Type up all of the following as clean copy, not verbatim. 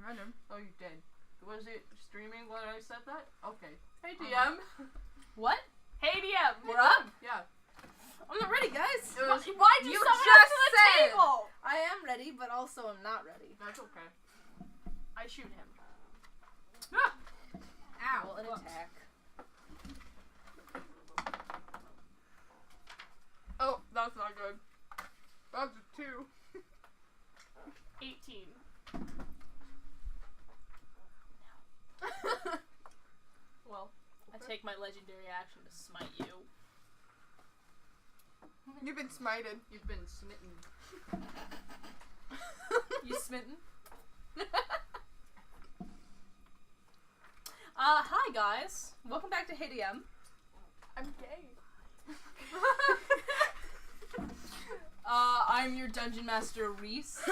Random. Oh, you did. Was it streaming when I said that? Okay. Hey, DM. What? HeyDM. We're up? Yeah. I'm not ready, guys. Why'd you summon us to the table? I am ready, but also I'm not ready. That's okay. I shoot him. Ah! Ow. Roll an attack. Oh, that's not good. That's a 2. 18. Well, I take my legendary action to smite you. You've been smited. You've been smitten. You smitten? Hi guys. Welcome back to HeyDM. I'm gay. I'm your Dungeon Master, Reese.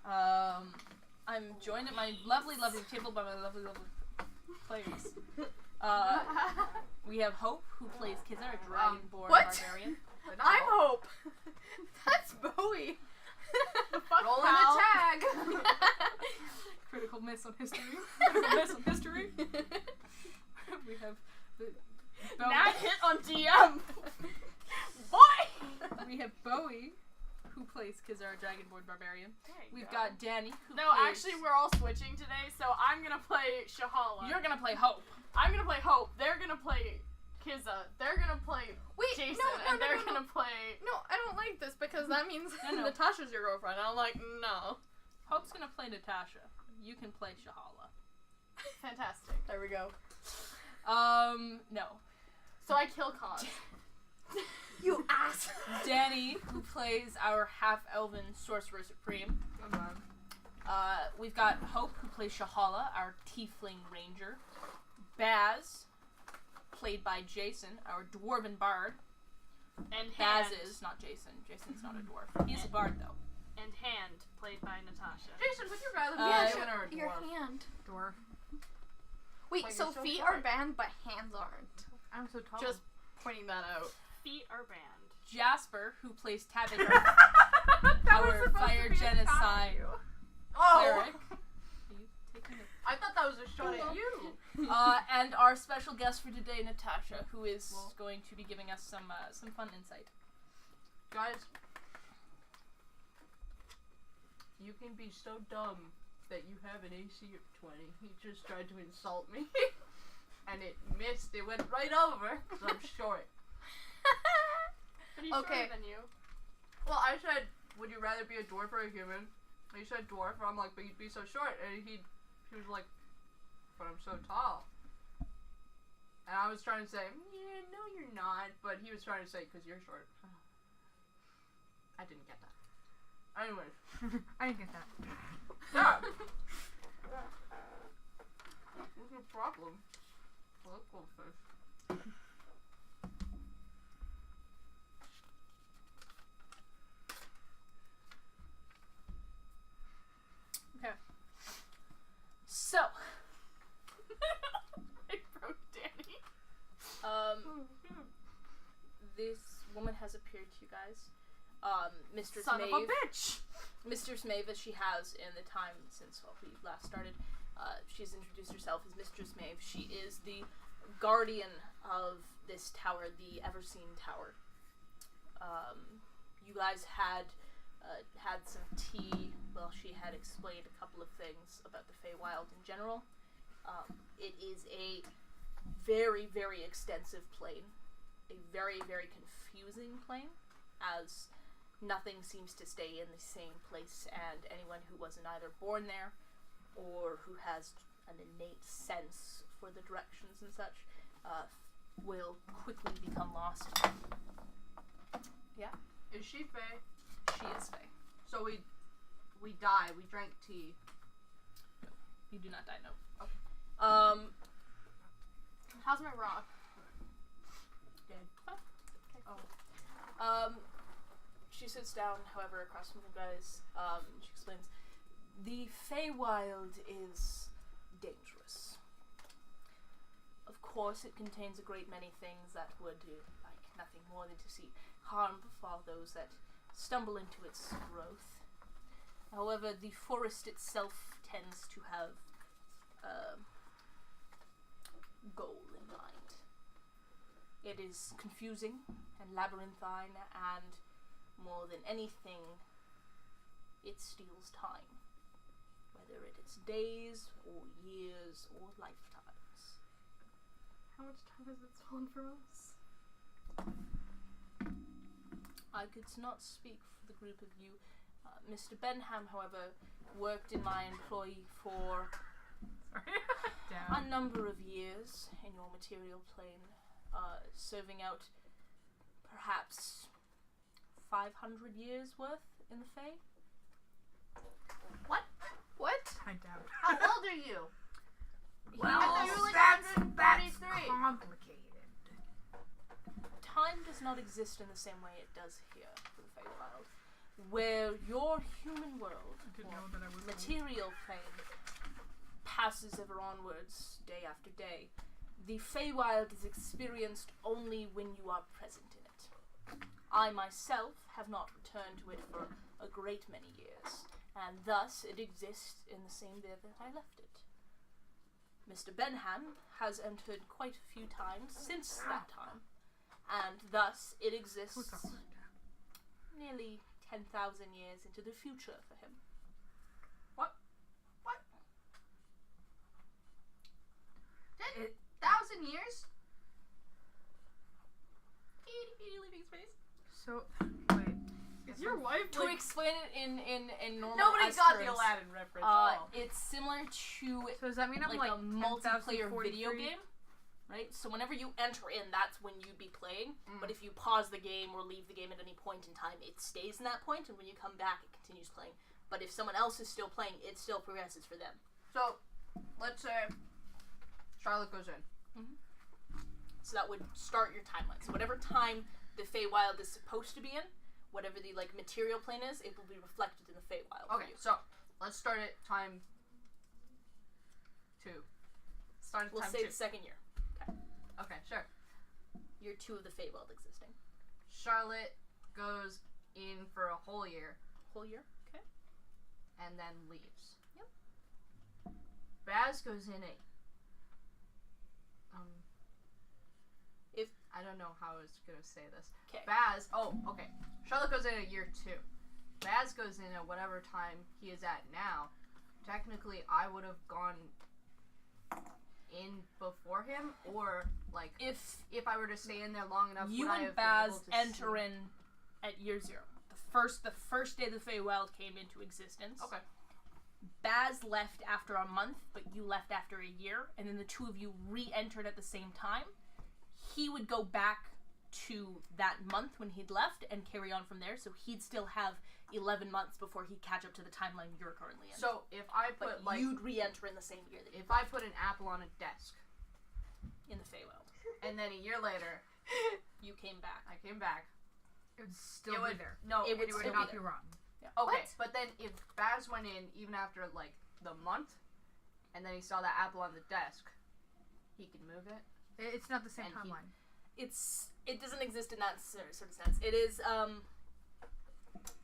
I'm joined at my lovely table by my lovely players. We have Hope, who plays Kizar, a dragonborn barbarian. I'm Hope. That's Bowie. Roll in a tag. Critical miss on history. Critical miss on history. We have Bowie. Nat hit on DM. What? We have Bowie, who plays Kizar, a dragonborn barbarian. We've got Danny, who No, plays... actually, we're all switching today, so I'm gonna play Shahala. You're gonna play Hope. I'm gonna play Hope. They're gonna play Kizza. They're gonna play Jason. And they're gonna play... No, I don't like this because that means No. Natasha's your girlfriend. I'm like, no. Hope's gonna play Natasha. You can play Shahala. Fantastic. There we go. No. So I kill Khan. You ass. Danny, who plays our half-elven sorcerer supreme. Come on. We've got Hope, who plays Shahala, our tiefling ranger. Baz, played by Jason, our dwarven bard. And Baz Hand. is, not Jason. Jason's not a dwarf. He's a bard, though. And Hand, played by Natasha. Jason, would you rather be a human or a dwarf? Your hand. Dwarf. Wait, Wait, so you're so feet short. are banned, but hands aren't. I'm so tall. Just pointing that out. Feet are banned. Jasper, who plays Tabitha, That was our supposed fire to be a shot at genocide you. cleric. Oh! Are you taking it? I thought that was a shot at you. And our special guest for today, Natasha, who is going to be giving us some fun insight. Guys, you can be so dumb that you have an AC of 20. He just tried to insult me. And it missed. It went right over because I'm short. But he's Okay. shorter than you. Well, I said, would you rather be a dwarf or a human? And he said dwarf. I'm like, but you'd be so short. And he was like, but I'm so tall. And I was trying to say, yeah, no, you're not. But he was trying to say, because you're short. I didn't get that. Anyways. I didn't get that. Yeah. What's your problem? Well, let's go first. Okay. So, I broke Danny. This woman has appeared to you guys. Mistress Son Mayve. of a bitch. Mistress Mayve, as she has in the time since we last started. She's introduced herself as Mistress Mayve. She is the guardian of this tower, the Everseen Tower. You guys had some tea. Well, she had explained a couple of things about the Feywild in general. It is a very, very extensive plane. A very, very confusing plane, as nothing seems to stay in the same place, and anyone who wasn't either born there or who has an innate sense for the directions and such will quickly become lost. Yeah? Is she Fae? She is Fae. So we die. We drank tea. You do not die, no. Okay. How's my rock? Dead. She sits down, however, across from you guys. She explains, the Feywild is dangerous. Of course, it contains a great many things that would like nothing more than to see harm befall those that stumble into its growth. However, the forest itself tends to have a goal in mind. It is confusing and labyrinthine, and more than anything, it steals time. Whether it is days, or years, or lifetimes. How much time has it stolen from us? I could not speak for the group of you. Mr. Benham, however, worked in my employ for a number of years in your material plane, serving out perhaps 500 years worth in the Fae. What? I doubt. How old are you? Well, I thought you were like that's 133. complicated. Time does not exist in the same way it does here for the Feywild, where your human world, Didn't or know that I was material plane, passes ever onwards day after day. The Feywild is experienced only when you are present in it. I myself have not returned to it for a great many years, and thus it exists in the same day that I left it. Mr. Benham has entered quite a few times since that time, and thus it exists nearly 10,000 years into the future for him. 10,000 years? Leaving space. So, wait. Is your wife To explain it in normal Nobody us got the terms, Aladdin reference. it's similar to So does that mean I'm like like a multiplayer 10,043? video game, right? So whenever you enter in, that's when you'd be playing. Mm. But if you pause the game or leave the game at any point in time, it stays in that point, and when you come back, it continues playing. But if someone else is still playing, it still progresses for them. So, let's say Charlotte goes in. So that would start your timeline. So whatever time the Feywild is supposed to be in, whatever the like material plane is, it will be reflected in the Feywild. Okay, so let's start at time 2. Start at We'll time say 2. the second year. Okay, sure. Year 2 of the Feywild existing. Charlotte goes in for a whole year Whole year. Okay. and then leaves. Yep. Baz goes in at If- I don't know how I was gonna say this. Okay. Baz, okay. Charlotte goes in at year 2. Baz goes in at whatever time he is at now. Technically, I would have gone in before him, or like If if I were to stay in there long enough, you would I and have been Baz able to enter see? in at year 0. The first day the Feywild came into existence. Okay. Baz left after a month, but you left after a year, and then the two of you re-entered at the same time. He would go back to that month when he'd left and carry on from there, so he'd still have 11 months before he'd catch up to the timeline you're currently in. So if I but put like you'd re-enter in the same year that if I put an apple on a desk in the Feywild. and then a year later You came back. I came back, It would still it be would there. no, It would it still would be not Be there. rotten. Okay, What? but then if Baz went in even after like the month, and then he saw that apple on the desk, he could move it. It's not the same And he- timeline. It doesn't exist in that sort of sense. It is,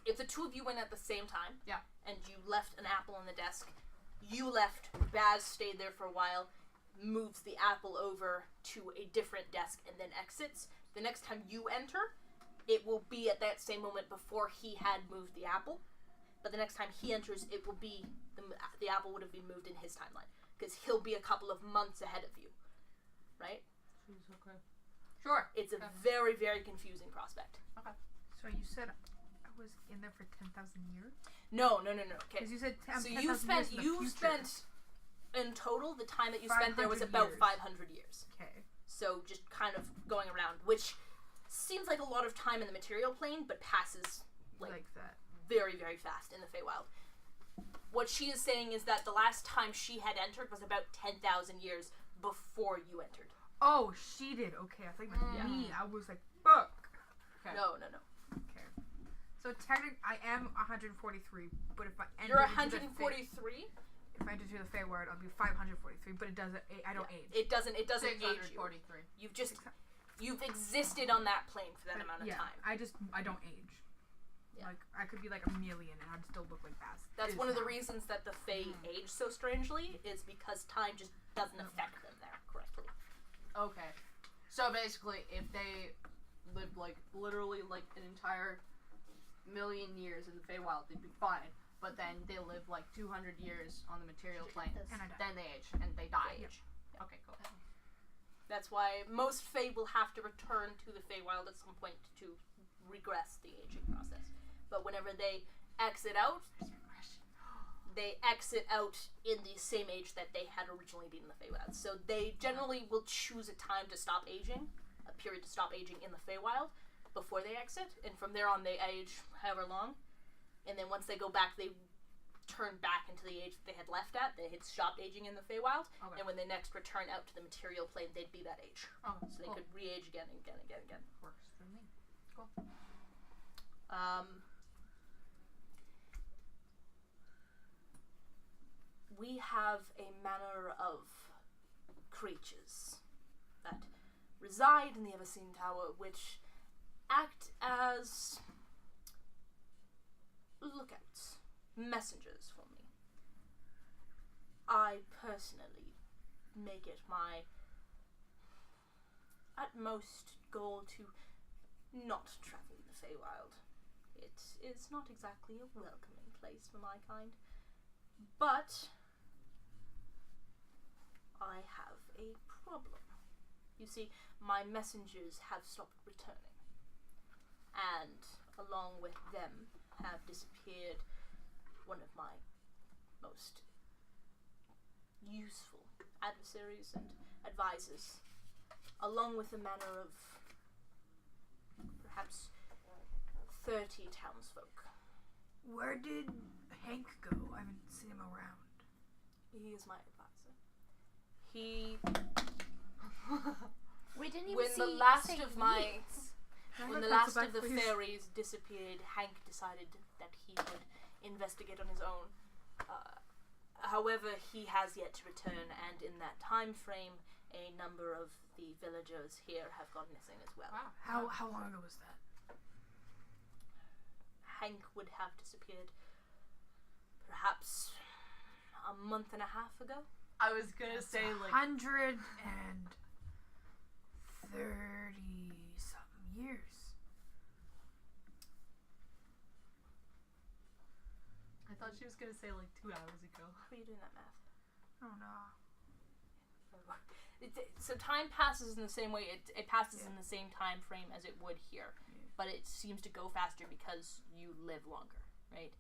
if the two of you went at the same time, Yeah. and you left an apple on the desk, you left, Baz stayed there for a while, moves the apple over to a different desk, and then exits. The next time you enter, it will be at that same moment before he had moved the apple. But the next time he enters, it will be, the apple would have been moved in his timeline. Because he'll be a couple of months ahead of you. Right? Okay. Sure. It's a very, very confusing prospect. So you said I was in there for 10,000 years? No. Okay. Because you said So 10,000 you spent, years in the you future. spent, in total, the time that you spent there was 500 about years. 500 years. Okay. So just kind of going around, which seems like a lot of time in the material plane, but passes Like that. very, very fast in the Feywild. What she is saying is that the last time she had entered was about 10,000 years before you entered. Oh, she did. Okay, I think Yeah. me. I was like, fuck. Okay. No. Okay. So technically, I am 143, but if I enter You're into the 143. if I enter the Feywild, I'll be 543, but it doesn't. I don't age. It doesn't age you. 643. You've existed on that plane for that amount of yeah, time. I don't age. Yeah. Like, I could be like a million and I'd still look like that. That's one of the reasons that the Fae age so strangely, is because time just doesn't affect them there correctly. Okay. So basically, if they lived, like, literally, like, an entire million years in the Feywild, they'd be fine. But then they live, like, 200 years on the material plane. And I die. Then they age, and they die. Age. Yeah. Okay, cool. That's why most Fae will have to return to the Feywild at some point to regress the aging process. But whenever they exit out, they exit out in the same age that they had originally been in the Feywild. So they generally will choose a time to stop aging, a period to stop aging in the Feywild before they exit, and from there on they age however long. And then once they go back, they turn back into the age that they had left at. They had stopped aging in the Feywild, Okay. and when they next return out to the material plane, they'd be that age. Oh, So they cool. could re-age again and again and again and again. Works for me. Cool. We have a manner of creatures that reside in the Everseen Tower, which act as lookouts, messengers for me. I personally make it my utmost goal to not travel in the Feywild. It is not exactly a welcoming place for my kind, but I have a problem. You see, my messengers have stopped returning, and along with them have disappeared one of my most useful adversaries and advisors, along with a manner of perhaps 30 townsfolk. Where did Hank go? I haven't seen him around. He is my advisor. He... We didn't even when see the last say of my... years. When the Pencil last back, of the please. fairies disappeared, Hank decided that he would investigate on his own. However, he has yet to return, and in that time frame, a number of the villagers here have gone missing as well. Wow. How long ago was that? Hank would have disappeared perhaps a month and a half ago. I was gonna say, like... 130 something years. I thought she was gonna say, like, 2 hours ago. How are you doing that math? Oh no. So time passes in the same way. It passes in the same time frame as it would here, but it seems to go faster because you live longer, right?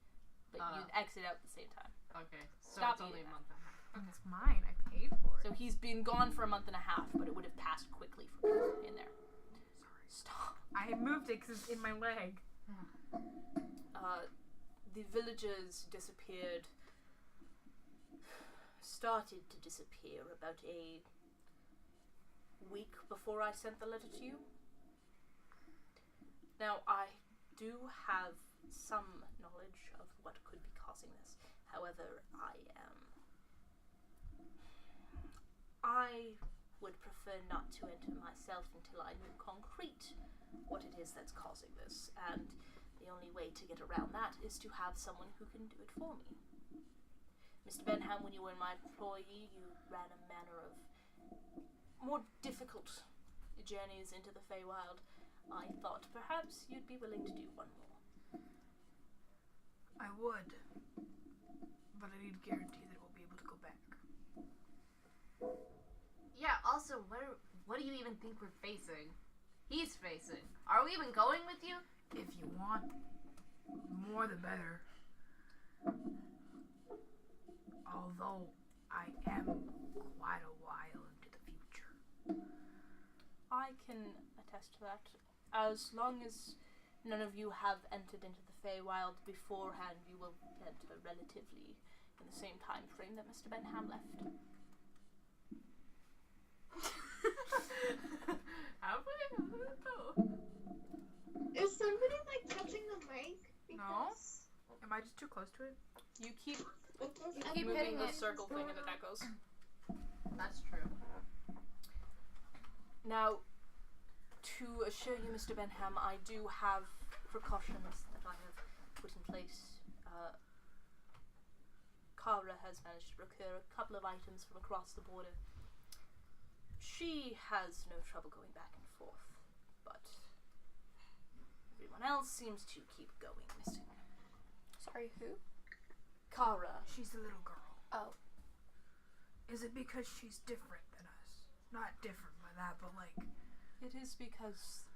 But you exit out at the same time. Okay, so Stop it's only eating a month and a half. It's mine. I paid for it. So he's been gone for a month and a half, but it would have passed quickly for you in there. Sorry. Stop. I moved it because it's in my leg. The villagers started to disappear about a week before I sent the letter to you. Now, I do have some knowledge of what could be causing this. However, I would prefer not to enter myself until I knew concrete what it is that's causing this, and the only way to get around that is to have someone who can do it for me. Mr. Benham, when you were my employee, you ran a manner of more difficult journeys into the Feywild. I thought perhaps you'd be willing to do one more. I would, but I need a guarantee that we'll be able to go back. Yeah, also, what do you even think we're facing? He's facing. Are we even going with you? If you want more, the better. Although I am quite a while into the future. I can attest to that. As long as none of you have entered into the Feywild beforehand, you will enter relatively in the same time frame that Mr. Benham left. Have we? Is somebody like touching the mic? No. Because Am I just too close to it? You keep keep moving hitting the it. circle thing and it echoes. That's true. Now, to assure you, Mr. Benham, I do have precautions that I have put in place. Kara has managed to procure a couple of items from across the border. She has no trouble going back and forth, but everyone else seems to keep going missing. Sorry, who? Kara. She's the little girl. Oh. Is it because she's different than us? Not different by that, but like... It is because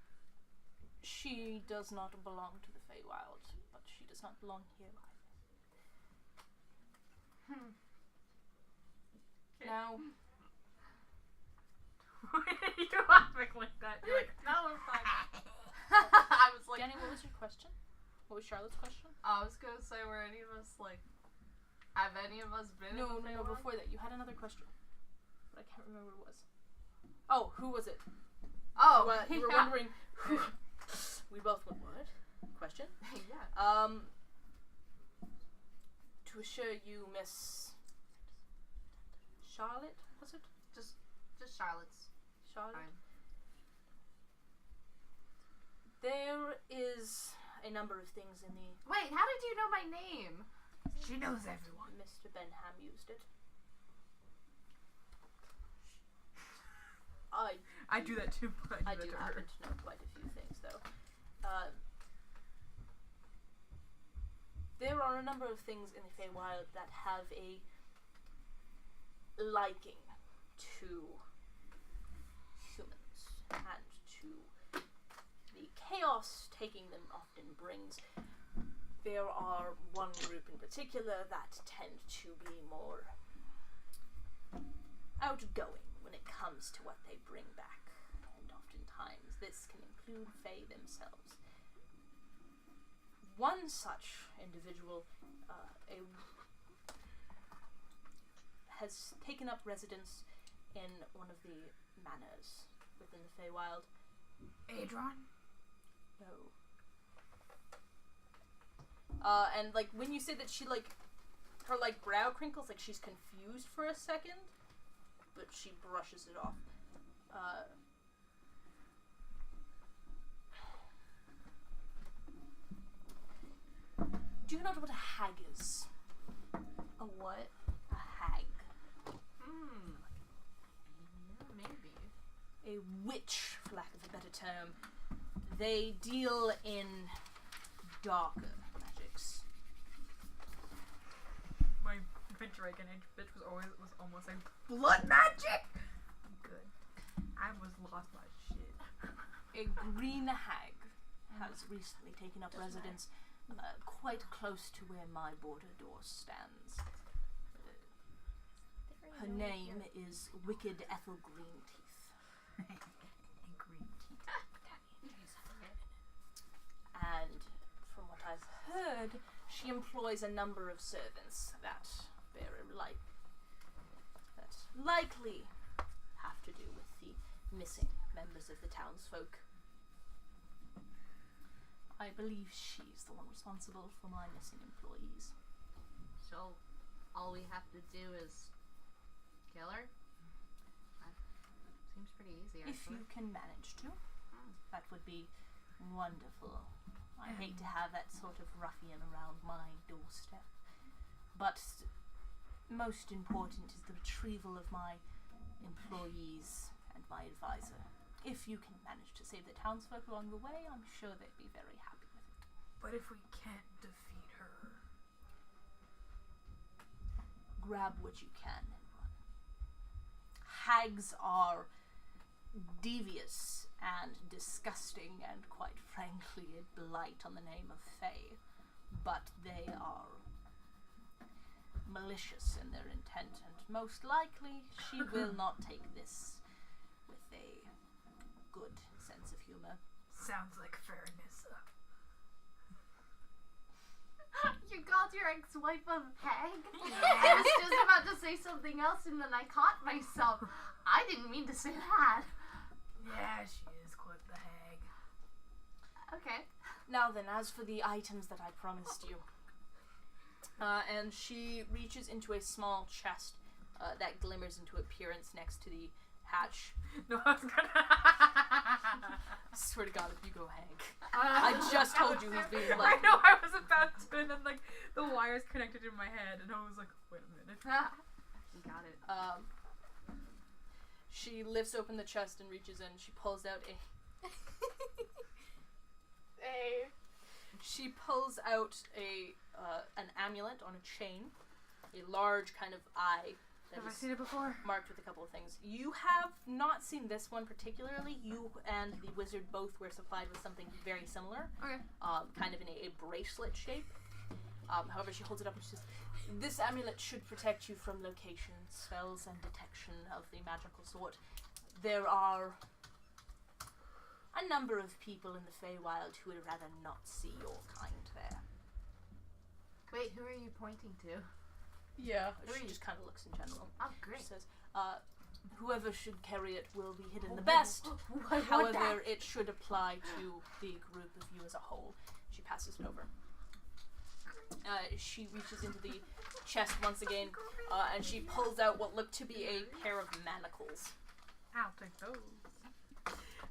she does not belong to the Feywild, but she does not belong here either. Now... You're laughing like that. You're like, no, I'm fine. I was like... Danny, what was your question? What was Charlotte's question? I was gonna say, were any of us, like... Have any of us been in the No, Feywild? before that. You had another question. But I can't remember what it was. Oh, who was it? Oh, You were wondering who... We both went, what? Question? Yeah. To assure you, Miss... Charlotte, was it? Just Charlotte's. Charlotte? Fine. There is a number of things in the... Wait, how did you know my name? She knows everyone. Mr. Benham used it. I do that too, but I do happen to know quite a few things, though. There are a number of things in the Feywild that have a liking to humans and to the chaos taking them often brings. There are one group in particular that tend to be more outgoing when it comes to what they bring back, and oftentimes this can include Fae themselves. One such individual has taken up residence in one of the manors within the Feywild. Adron? No. And like when you say that she like her like brow crinkles, like she's confused for a second, but she brushes it off. Do you know what a hag is? A what? A hag. Yeah, maybe. A witch, for lack of a better term. They deal in darker magics. My dragon age bitch was almost like blood magic. Good. I almost lost my shit. A green hag has recently taken up residence quite close to where my border door stands. Her name is Wicked Ethel Greenteeth. Green teeth. And from what I've heard, she employs a number of servants that likely have to do with the missing members of the townsfolk. I believe she's the one responsible for my missing employees. So, all we have to do is kill her? That seems pretty easy, If actually. you can manage to, that would be wonderful. I hate to have that sort of ruffian around my doorstep. But most important is the retrieval of my employees and my advisor. If you can manage to save the townsfolk along the way, I'm sure they'd be very happy with it. But if we can't defeat her... Grab what you can and run. Hags are devious and disgusting and, quite frankly, a blight on the name of Fae. But they are malicious in their intent, and most likely she will not take this with a good sense of humor. Sounds like fairness. You called your ex-wife a hag? I was just about to say something else and then I caught myself. I didn't mean to say that. Yeah, she is quite the hag. Okay. Now then, as for the items that I promised you. And she reaches into a small chest that glimmers into appearance next to the hatch. No, I was gonna. Swear to God, if you go, Hank. I just told you he's being I like. know, I was about to, and then like the wires connected in my head, and I was like, wait a minute. You got it. She lifts open the chest and reaches in. She pulls out Hey. She pulls out an amulet on a chain, a large kind of eye that Have I is seen it before? marked with a couple of things. You have not seen this one particularly. You and the wizard both were supplied with something very similar, Okay. kind of in a bracelet shape. However, she holds it up and she says, "This amulet should protect you from locations, spells, and detection of the magical sort. There are a number of people in the Feywild who would rather not see your kind there." Wait, who are you pointing to? Yeah. She just kind of looks in general. Oh, great. She says, "Whoever should carry it will be hidden the best. However, it should apply to the group of you as a whole." She passes it over. She reaches into the chest once again, and she pulls out what look to be a pair of manacles. I'll take those.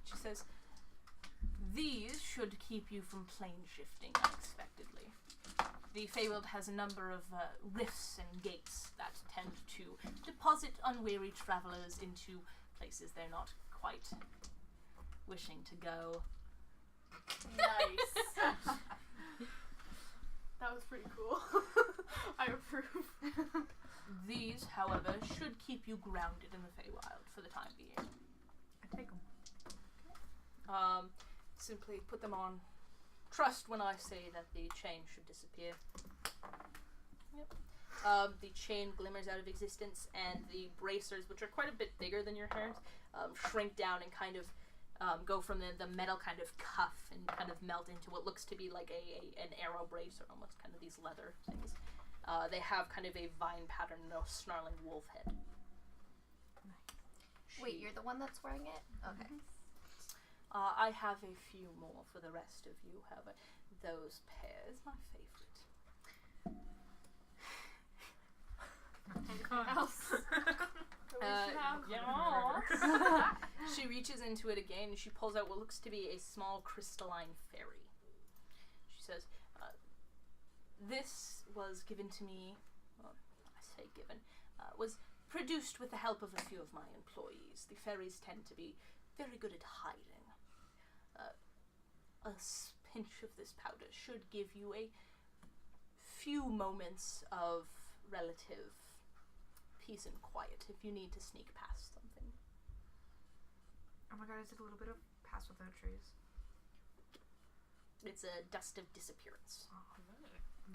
She says, "These should keep you from plane shifting unexpectedly. The Feywild has a number of rifts and gates that tend to deposit unwary travelers into places they're not quite wishing to go." Nice. That was pretty cool. I approve. These, however, should keep you grounded in the Feywild for the time being. I take them. Simply put them on. Trust when I say that the chain should disappear. Yep. The chain glimmers out of existence, and the bracers, which are quite a bit bigger than your hairs, shrink down and kind of go from the metal kind of cuff and kind of melt into what looks to be like an arrow brace, or almost kind of these leather things. They have kind of a vine pattern, no snarling wolf head. Wait, you're the one that's wearing it? Okay. I have a few more for the rest of you, however. Those pairs, my favorite. Else. She reaches into it again and she pulls out what looks to be a small crystalline fairy. She says, "This was given to me," well, I say given, was produced with the help of a few of my employees. The fairies tend to be very good at hiding. A pinch of this powder should give you a few moments of relative peace and quiet if you need to sneak past something." Oh my god, is it a little bit of Pass Without Trace? It's a dust of disappearance. Oh,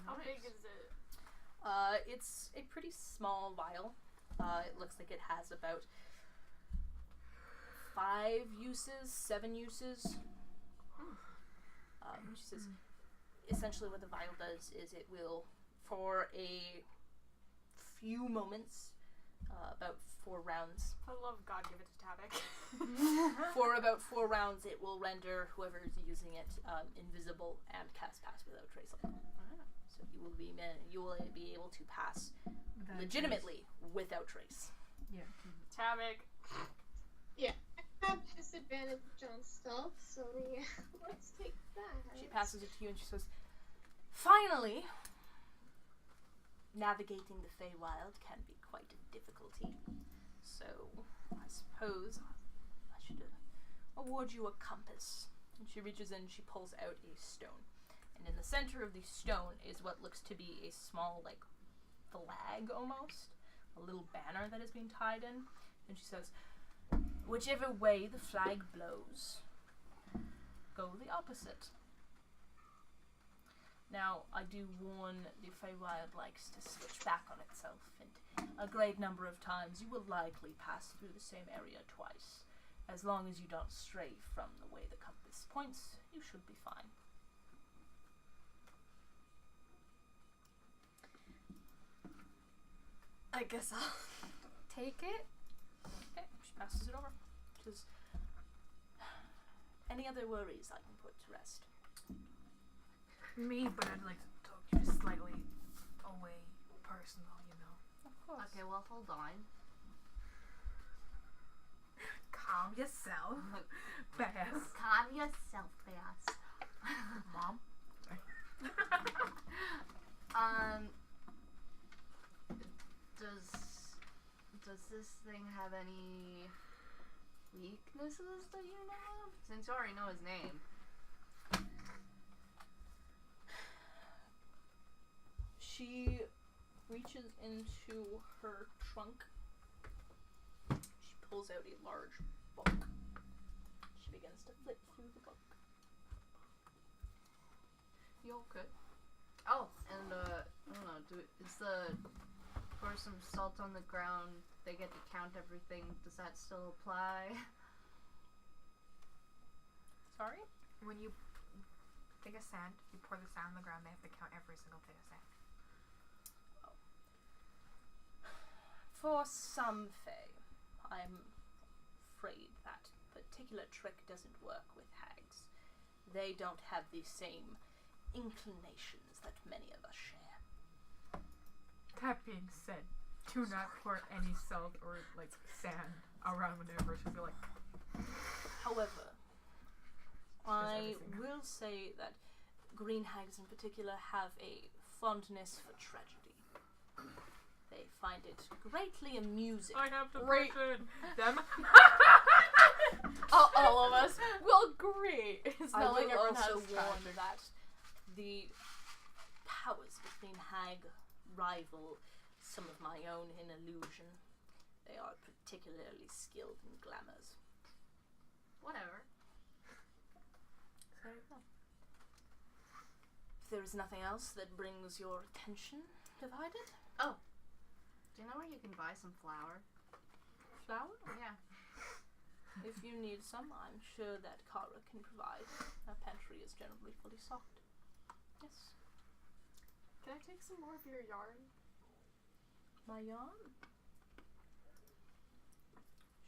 How big is it? It's a pretty small vial. It looks like it has about 5 uses, 7 uses. She says, essentially what the vial does is it will, for a few moments, about 4 rounds. For the love of God, give it to Tavik. For about 4 rounds, it will render whoever is using it invisible and cast Pass Without Trace on them. So you will be able to pass legitimately without trace. Yeah. Tavik. Yeah, I have disadvantage on stuff, so yeah, let's take that. She passes it to you and she says, "Finally, navigating the Feywild can be quite a difficulty. So I suppose I should award you a compass." And she reaches in and she pulls out a stone. And in the center of the stone is what looks to be a small, like, flag almost. A little banner that has been tied in. And she says, "Whichever way the flag blows, go the opposite." Now, I do warn the Feywild likes to switch back on itself, and a great number of times you will likely pass through the same area twice. As long as you don't stray from the way the compass points, you should be fine. I guess I'll take it. Okay, she passes it over. She says, "Any other worries I can put to rest?" Me, but I'd like to talk to you slightly away, personal, you know. Of course. Okay, well, hold on. Calm yourself. Bass. Calm yourself, Bass. Mom. Does this thing have any weaknesses that you know of? Since you already know his name. She reaches into her trunk. She pulls out a large book. She begins to flip through the book. You okay? Oh, and I don't know. Is the pour some salt on the ground? They get to count everything. Does that still apply? Sorry? When you take a sand, you pour the sand on the ground, they have to count every single thing of sand. For some Fae, I'm afraid that particular trick doesn't work with hags. They don't have the same inclinations that many of us share. That being said, do not pour any salt or like sand around whenever she'll be like. However, I everything. will say that green hags in particular have a fondness for tragedy. They find it greatly amusing. I have Great. depression. Them. All of us will agree. It's I not like will everyone has also warned tragic. that the powers between hag rival some of my own in illusion. They are particularly skilled in glamours. Whatever. So there you go. If there is nothing else that brings your attention divided, Do you know where you can buy some flour? flower. Yeah. If you need some, I'm sure that Kara can provide. Our pantry is generally fully stocked. Yes. Can I take some more of your yarn? My yarn?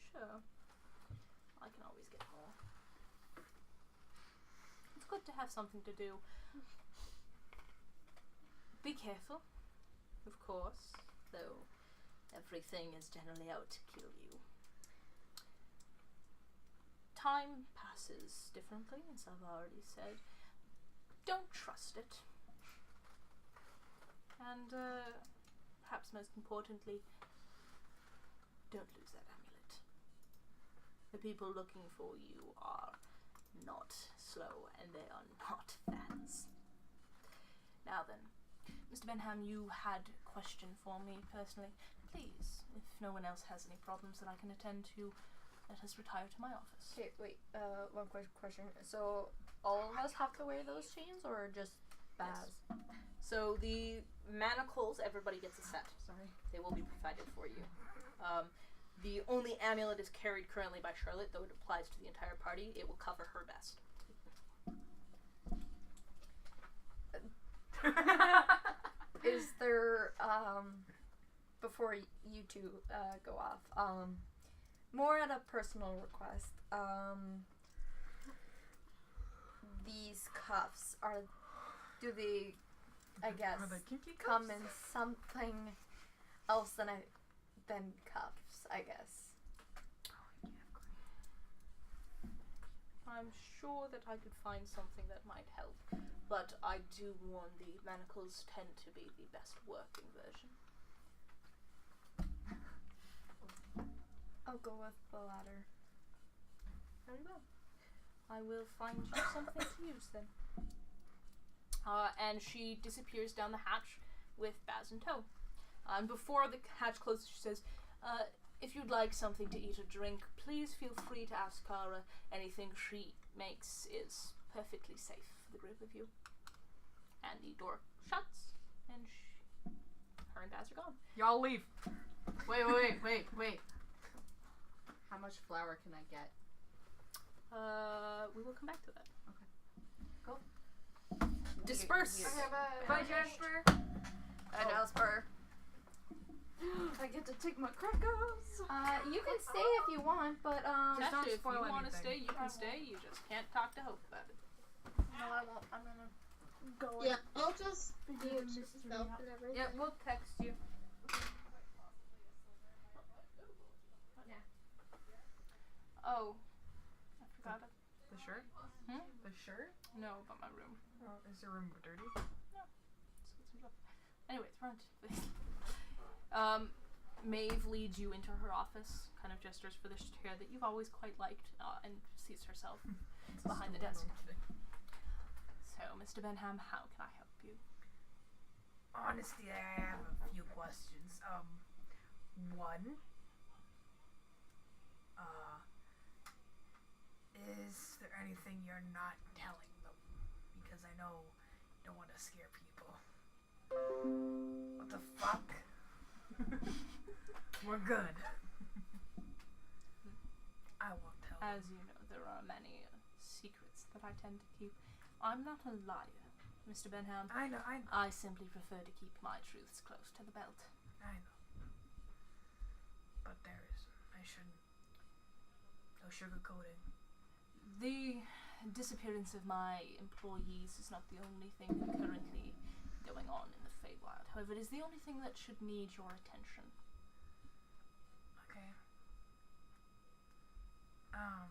Sure. I can always get more. It's good to have something to do. Be careful, of course, though everything is generally out to kill you. Time passes differently, as I've already said. Don't trust it. And, perhaps most importantly, don't lose that amulet. The people looking for you are not slow, and they are not fans. Now then, Mr. Benham, you had a question for me personally. Please, if no one else has any problems that I can attend to, let us retire to my office. Okay, wait, one quick question. So, all of us have to wear those chains, or just Baz? So the manacles, everybody gets a set. Sorry. They will be provided for you. The only amulet is carried currently by Charlotte, though it applies to the entire party. It will cover her best. Is there, before you two go off, more at a personal request, these cuffs do they, I guess, Are they kinky come cuffs? in something else than cuffs, I guess. I'm sure that I could find something that might help, but I do warn the manacles tend to be the best working version. I'll go with the latter. Very well. I will find you something to use then. And she disappears down the hatch with Baz in tow. And before the hatch closes, she says, if you'd like something to eat or drink, please feel free to ask Kara. Anything she makes is perfectly safe for the group of you. And the door shuts, and her and Baz are gone. Y'all leave. Wait. How much flour can I get? We will come back to that. Okay. Cool. Disperse! Okay, bye. Bye, Jasper. Bye, Jasper. I get to take my crackers. You can stay if you want, but Just don't Actually, if spoil you want to anything. stay, you can stay. You just can't talk to Hope about it. no, I won't. I'm gonna go. Yeah, I'll just mute stuff and everything. Yeah, we'll text you. Oh, I forgot it. The shirt? Hmm? The shirt? No, but my room. Oh, is your room dirty? Anyways, front. Mayve leads you into her office, kind of gestures for this chair that you've always quite liked, and seats herself behind the desk. So, Mr. Benham, how can I help you? Honestly, I have a few questions. One, is there anything you're not telling them? Because I know you don't want to scare people. What the fuck? We're good. I won't tell them. As you know, there are many secrets that I tend to keep. I'm not a liar, Mr. Benham. I know. I simply prefer to keep my truths close to the belt. I know. But I shouldn't. No sugarcoating. The disappearance of my employees is not the only thing currently going on in the Feywild. However, it is the only thing that should need your attention. Okay. A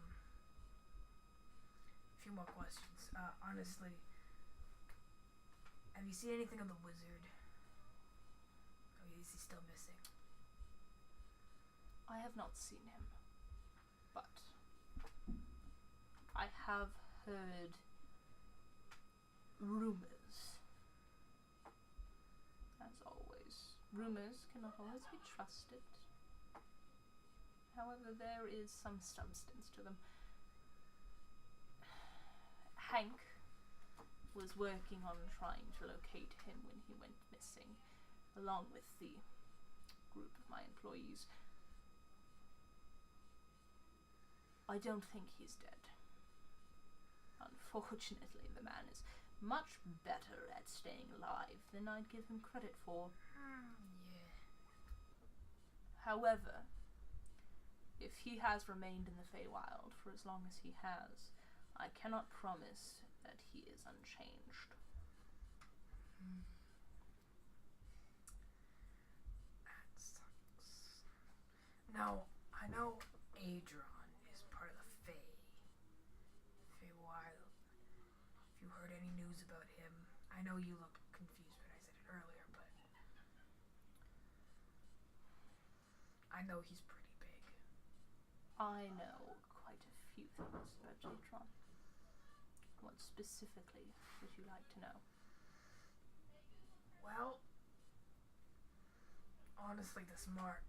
few more questions. Honestly, have you seen anything of the wizard? Or is he still missing? I have not seen him, but I have heard rumors. As always, rumors cannot always be trusted. However, there is some substance to them. Hank was working on trying to locate him when he went missing, along with the group of my employees. I don't think he's dead. Unfortunately, the man is much better at staying alive than I'd give him credit for. Yeah. However, if he has remained in the Feywild for as long as he has, I cannot promise that he is unchanged. That sucks. Now, I know Adron is part of the Feywild. If you heard any news about him, I know you looked confused when I said it earlier, but I know he's pretty big. I know quite a few things about Adron. What specifically would you like to know? Well, honestly, this mark.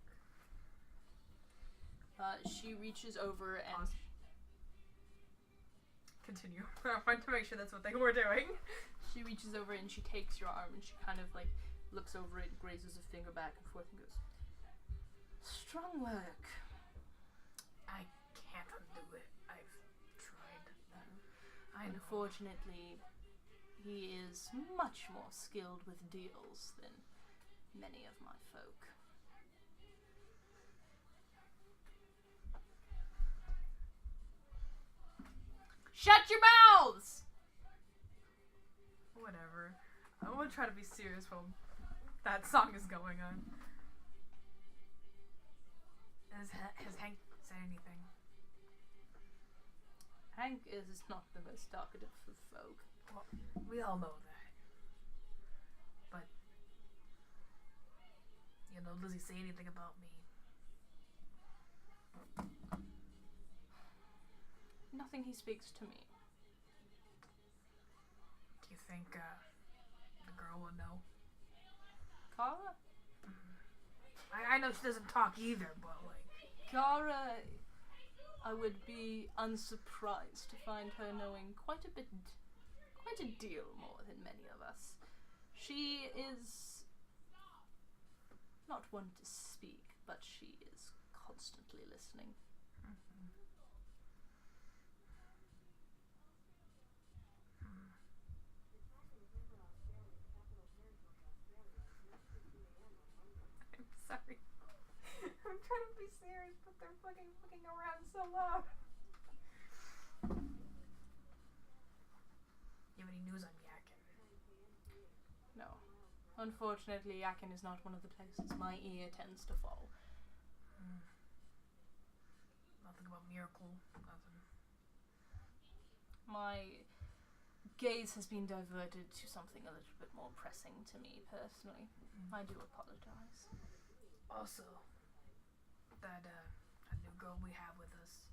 She reaches over and... Pause. Continue. I wanted to make sure that's what they were doing. She reaches over and she takes your arm and she kind of like looks over it, grazes a finger back and forth and goes, "Strong work." I can't undo it. I've tried. I know. Unfortunately, he is much more skilled with deals than many of my folk. Shut your mouths! Whatever. I want to try to be serious while that song is going on. Has Hank said anything? Hank is not the most talkative of folk. Well, we all know that. But, does he say anything about me? Nothing he speaks to me. Do you think, the girl will know? Kara? I know she doesn't talk either, but, like... Kara, I would be unsurprised to find her knowing quite a deal more than many of us. She is not one to speak, but she is constantly listening. I'm sorry. I'm trying to be serious, but they're fucking around so loud. You have any news on Yakin? No. Unfortunately, Yakin is not one of the places my ear tends to fall. Well, Nothing about miracle. Nothing. My gaze has been diverted to something a little bit more pressing to me personally. I do apologize. Also, that new girl we have with us.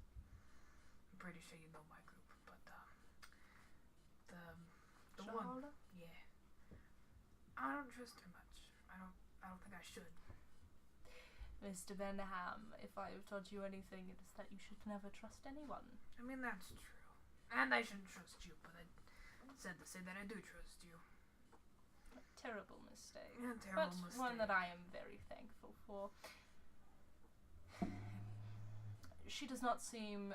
I'm pretty sure you know my group, but the one. Shaharda? Yeah. I don't trust her much. I don't think I should. Mr. Benham, if I have taught you anything, it is that you should never trust anyone. I mean, that's true. And I shouldn't trust you, but I said to say that I do trust you. A terrible mistake. Yeah, terrible But mistake. one that I am very thankful for. She does not seem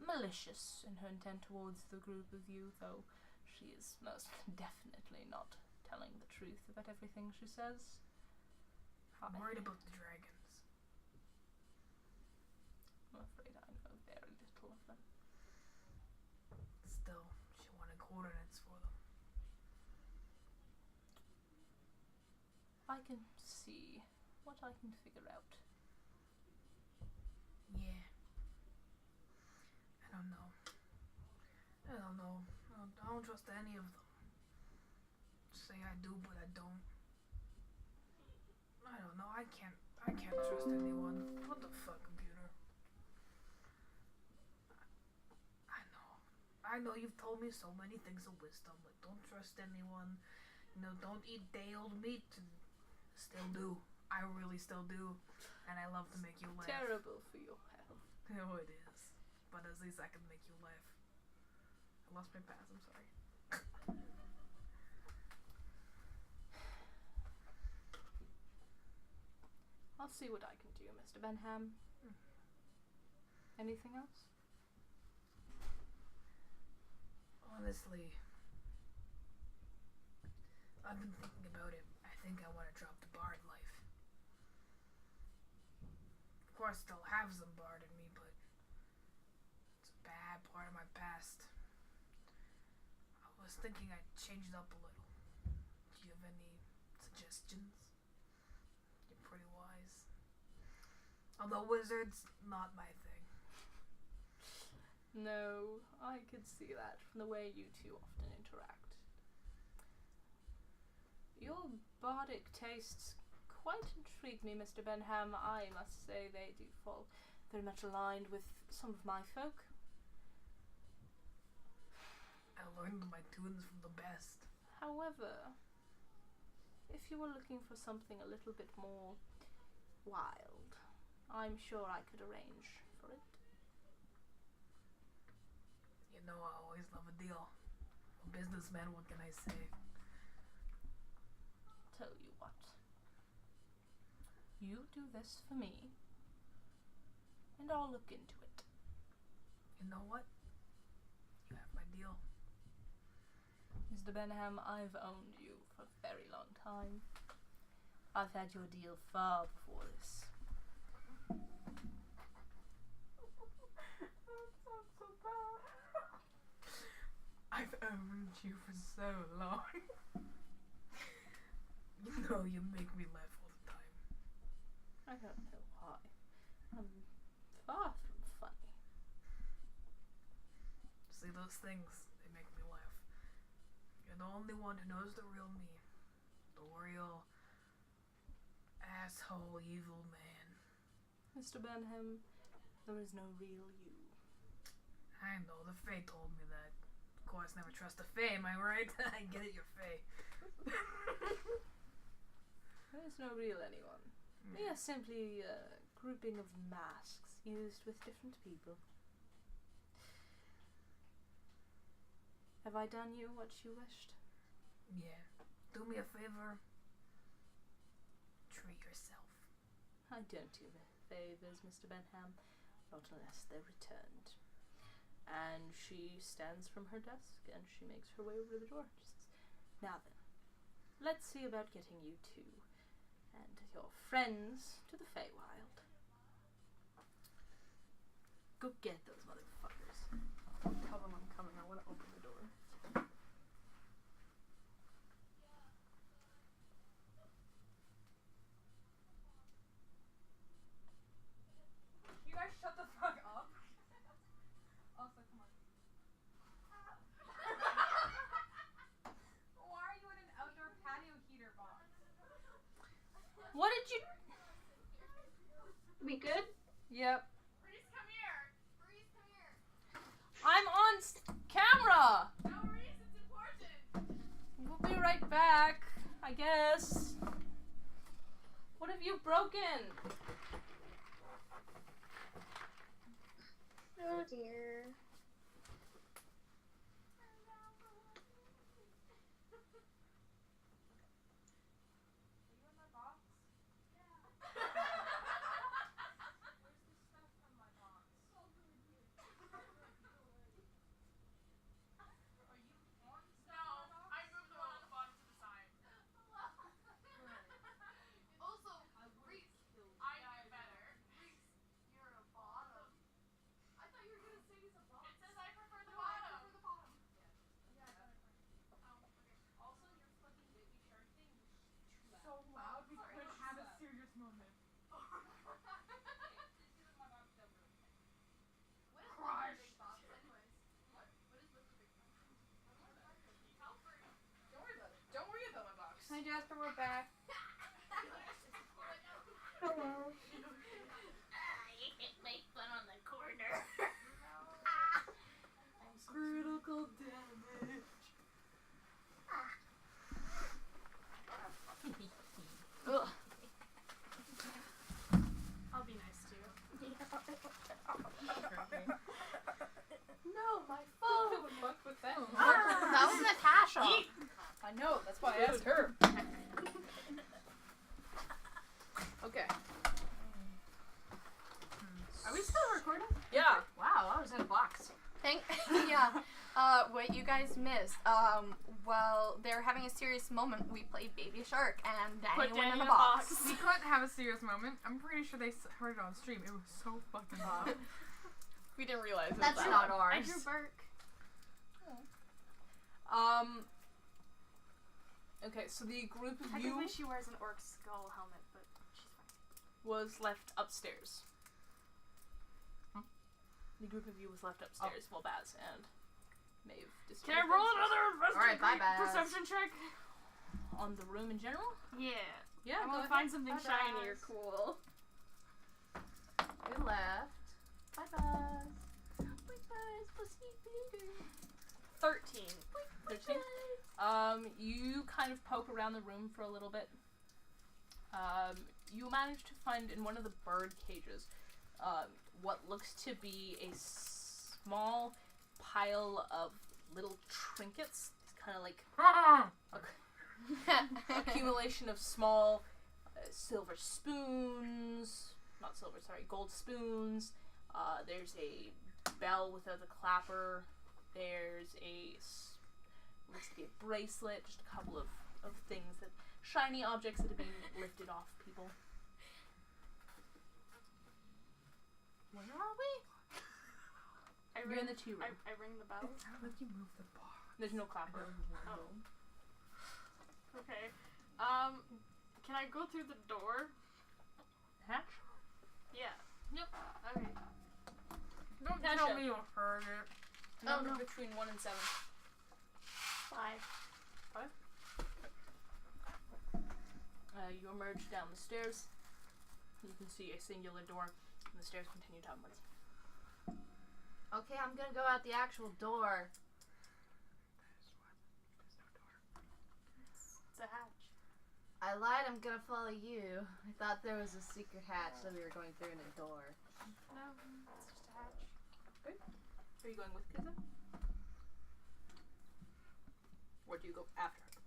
malicious in her intent towards the group of you, though she is most definitely not telling the truth about everything she says. I'm worried about the dragons. I'm afraid I know very little of them. Still, she wanted coordinates for them. I can see what I can figure out. Yeah. I don't know. I don't trust any of them. Say I do, but I don't. I don't know. I can't trust anyone. What the fuck, computer? I know you've told me so many things of wisdom. Like, don't trust anyone. You know, don't eat day-old meat. And still do. I really still do. And I love to make you laugh. Terrible for your health. Oh, it is. But at least I can make you laugh. I lost my pass. I'm sorry. I'll see what I can do, Mr. Benham. Anything else? Honestly, I've been thinking about it. I think I want to drop the bard life. Of course, still have some bard in me, but it's a bad part of my past. I was thinking I'd change it up a little. Do you have any suggestions? You're pretty wise. Although wizards, not my thing. No, I could see that from the way you two often interact. Your bardic tastes quite intrigue me, Mr. Benham. I must say they do fall very much aligned with some of my folk. I learned my tunes from the best. However, if you were looking for something a little bit more wild, I'm sure I could arrange for it. You know, I always love a deal. I'm a businessman, what can I say? Tell you what. You do this for me, and I'll look into it. You know what? You have my deal. Mr. Benham, I've owned you for a very long time. I've had your deal far before this. I've owned you for so long. You know, you make me laugh all the time. I don't know why. I'm far from funny. See, those things, they make me laugh. You're the only one who knows the real me. The real asshole evil man. Mr. Benham, there is no real you. I know, the Fae told me that. Of course, never trust the Fae, am I right? I get it, you're Fae. There is no real anyone. We are simply a grouping of masks used with different people. Have I done you what you wished? Yeah. Do me a favor. Treat yourself. I don't do favors, Mr. Benham, not unless they're returned. And she stands from her desk and she makes her way over to the door. She says, now then, let's see about getting you two and your friends to the Feywild. Go get those motherfuckers. Tell them I'm coming. I want to open the door. You guys shut the fuck up. We good? Yep. Reese, come here. Reese, come here. I'm on camera. No, Reese, it's important. We'll be right back, I guess. What have you broken? Oh dear. Hi Jasper, we're back. Hello. You hit my foot on the corner. Critical damage. Ugh. I'll be nice to you. No, my phone. Fuck with that. That was Natasha. I know, that's why I asked her. Okay. Are we still recording? Yeah. Wow, I was in a box. Yeah. What you guys missed. While they were having a serious moment, we played Baby Shark and Danny went in a box. We couldn't have a serious moment. I'm pretty sure they heard it on stream. It was so fucking loud. We didn't realize it was That's that not loud. ours. I drew Burke. Okay, so the group of Technically, you she wears an orc skull helmet, but she's fine. was left upstairs. The group of you was left upstairs while Baz and Mayve disappeared. Can I roll another Alright, bye, Baz. perception check? On the room in general? Yeah. Yeah, I go want to ahead. find something Bye, shiny or Baz. cool. We left. Bye, Buzz. Bye, Buzz. We'll see you later. 13. 13? You kind of poke around the room for a little bit. You manage to find in one of the bird cages what looks to be a small pile of little trinkets. It's kind of like accumulation of small silver spoons. Not silver, sorry, gold spoons. There's a bell without a clapper. There's looks to be a bracelet, just a couple of things, that shiny objects that have been lifted off people. Where are we? You're in the tea room. I ring the bell. How did you move the bar? There's no clapper. Oh. Okay. Can I go through the door? Hatch? Yeah. Yep. Okay. Don't Tasha. tell me you heard it. Number no. between 1 and 7. 5. You emerge down the stairs. You can see a singular door, and the stairs continue downwards. Okay, I'm gonna go out the actual door. It's a hatch. I lied, I'm gonna follow you. I thought there was a secret hatch that we were going through in a door. No, it's just a hatch. Are you going with Kiza? Or do you go after her?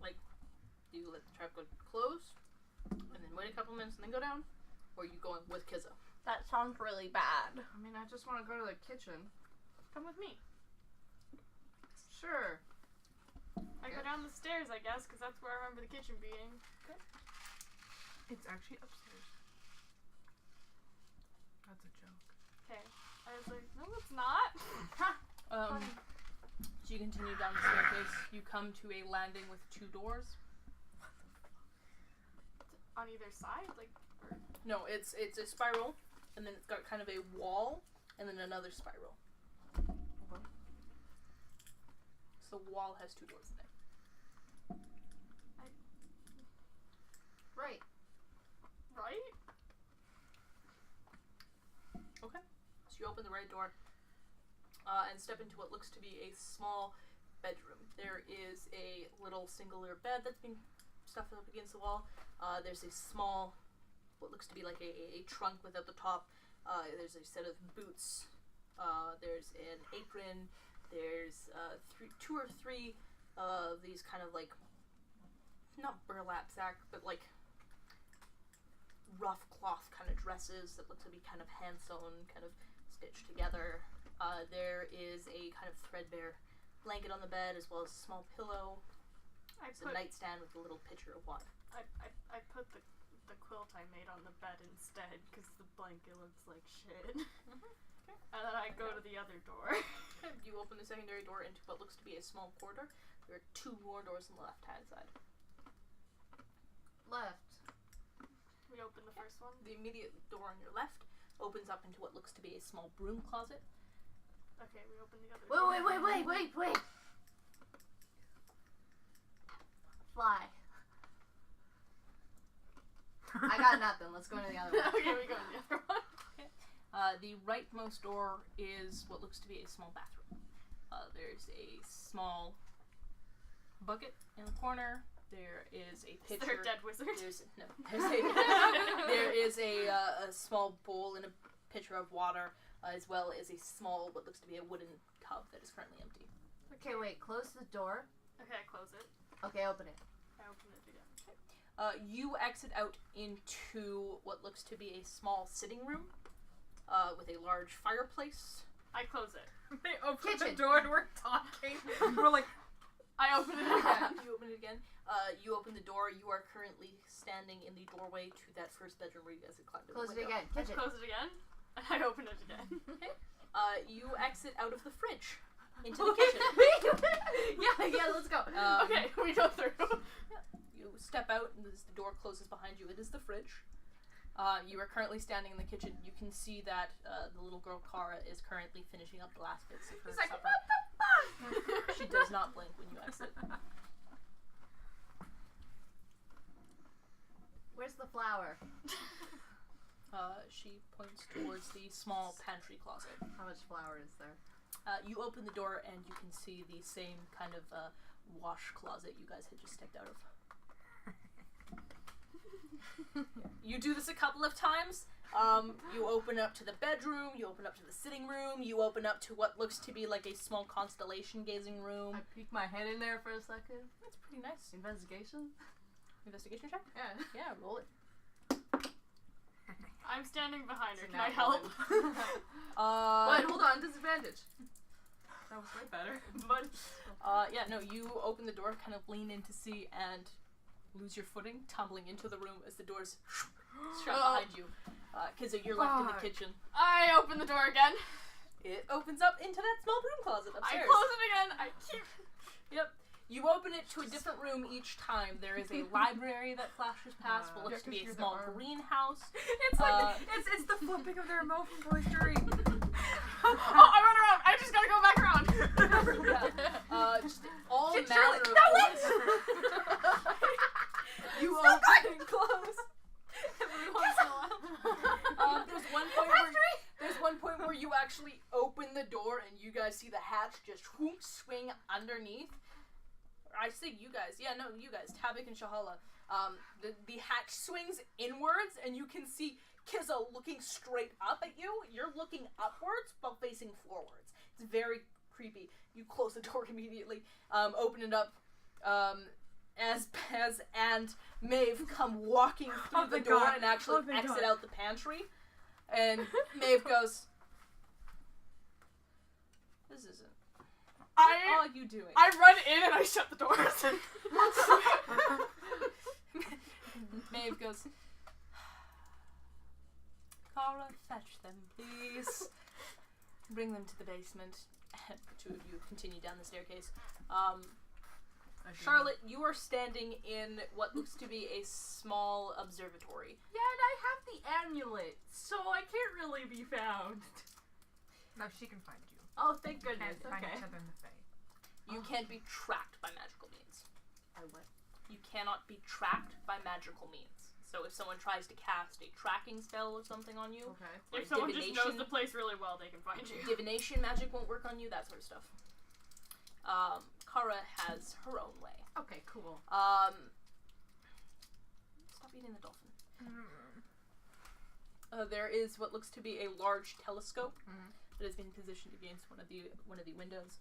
Like, do you let the trap go close, and then wait a couple minutes and then go down? Or are you going with Kiza? That sounds really bad. I mean, I just want to go to the kitchen. Come with me. Sure. I go down the stairs, I guess, because that's where I remember the kitchen being. It's actually upstairs. That's a joke. Okay. I was like, no, it's not. So you continue down the staircase. You come to a landing with 2 doors. On either side, like. Or... No, it's a spiral, and then it's got kind of a wall, and then another spiral. So the wall has 2 doors in it. Right. Right? You open the right door and step into what looks to be a small bedroom. There is a little singular bed that's been stuffed up against the wall. There's a small, what looks to be like a trunk without the top. There's a set of boots. There's an apron. There's two or three of these kind of like, not burlap sack, but like rough cloth kind of dresses that look to be kind of hand sewn, kind of stitched together. There is a kind of threadbare blanket on the bed, as well as a small pillow. There's a nightstand with a little pitcher of water. I put the quilt I made on the bed instead because the blanket looks like shit. Okay. And then I go to the other door. Okay. You open the secondary door into what looks to be a small corridor. There are two more doors on the left-hand side. Left. We open the first one. The immediate door on your left opens up into what looks to be a small broom closet. Okay, we open the other door. Wait. Fly. I got nothing. Let's go to the other one. Okay, we go to the other one. Okay. The rightmost door is what looks to be a small bathroom. There's a small bucket in the corner. There is a pitcher. Is there a dead wizard? There is a small bowl and a pitcher of water, as well as a small, what looks to be a wooden tub that is currently empty. Okay, wait. Close the door. Okay, I close it. Okay, open it. I open it again. You exit out into what looks to be a small sitting room with a large fireplace. I close it. They open Kitchen. the door and we're talking. We're like, I open it again. You open it again. You open the door. You are currently standing in the doorway to that first bedroom where you guys had climbed in. Close it again. I Kitchen. close it again. And I open it again. You exit out of the fridge into the kitchen. yeah, let's go. Okay, we go through. You step out and as the door closes behind you, it is the fridge. You are currently standing in the kitchen. You can see that the little girl Kara is currently finishing up the last bits of her He's like, supper. what the fuck? She does not blink when you exit. Where's the flour? She points towards the small pantry closet. How much flour is there? You open the door and you can see the same kind of wash closet you guys had just stepped out of. You do this a couple of times. You open up to the bedroom, you open up to the sitting room, you open up to what looks to be like a small constellation gazing room. I peek my head in there for a second. That's pretty nice. Investigation? Investigation check? Yeah. Yeah, roll it. I'm standing behind her. So Can I now help? Wait, hold on. Disadvantage. that was way better. But Yeah, no, you open the door, kind of lean in to see, and lose your footing, tumbling into the room as the doors shut behind you. Because you're left in the kitchen. I open the door again. It opens up into that small broom closet upstairs. I close it again. I keep. Yep. You open it to a different room each time. There is a library that flashes past what looks to be a small greenhouse. It's like it's the flipping of the remote from Toy Story. Oh, I run around. I just gotta go back around. Just all Get manner Shirley, of no, things. You open and close every once in a while. There's one point where you actually open the door and you guys see the hatch just swing underneath. I say you guys. Yeah, no, you guys. Tabik and Shahala. The hatch swings inwards and you can see Kizza looking straight up at you. You're looking upwards but facing forwards. It's very creepy. You close the door immediately. Open it up. As Pez and Mayve come walking through the door and actually exit out the pantry. And Mayve goes, "This isn't. What are you doing?" I run in and I shut the doors. Mayve goes, "Kara, fetch them, please. Bring them to the basement." And the two of you continue down the staircase. Charlotte, you are standing in what looks to be a small observatory. Yeah, and I have the amulet, so I can't really be found. No, she can find you. Oh, thank goodness. Can't find Okay. each other in the face. You can't be tracked by magical means. I went. You cannot be tracked by magical means. So if someone tries to cast a tracking spell or something on you, Okay. or If someone just knows divination- the place really well, they can find you. divination magic won't work on you, that sort of stuff. Kara has her own way. Okay, cool. Stop eating the dolphin. There is what looks to be a large telescope that has been positioned against one of the windows.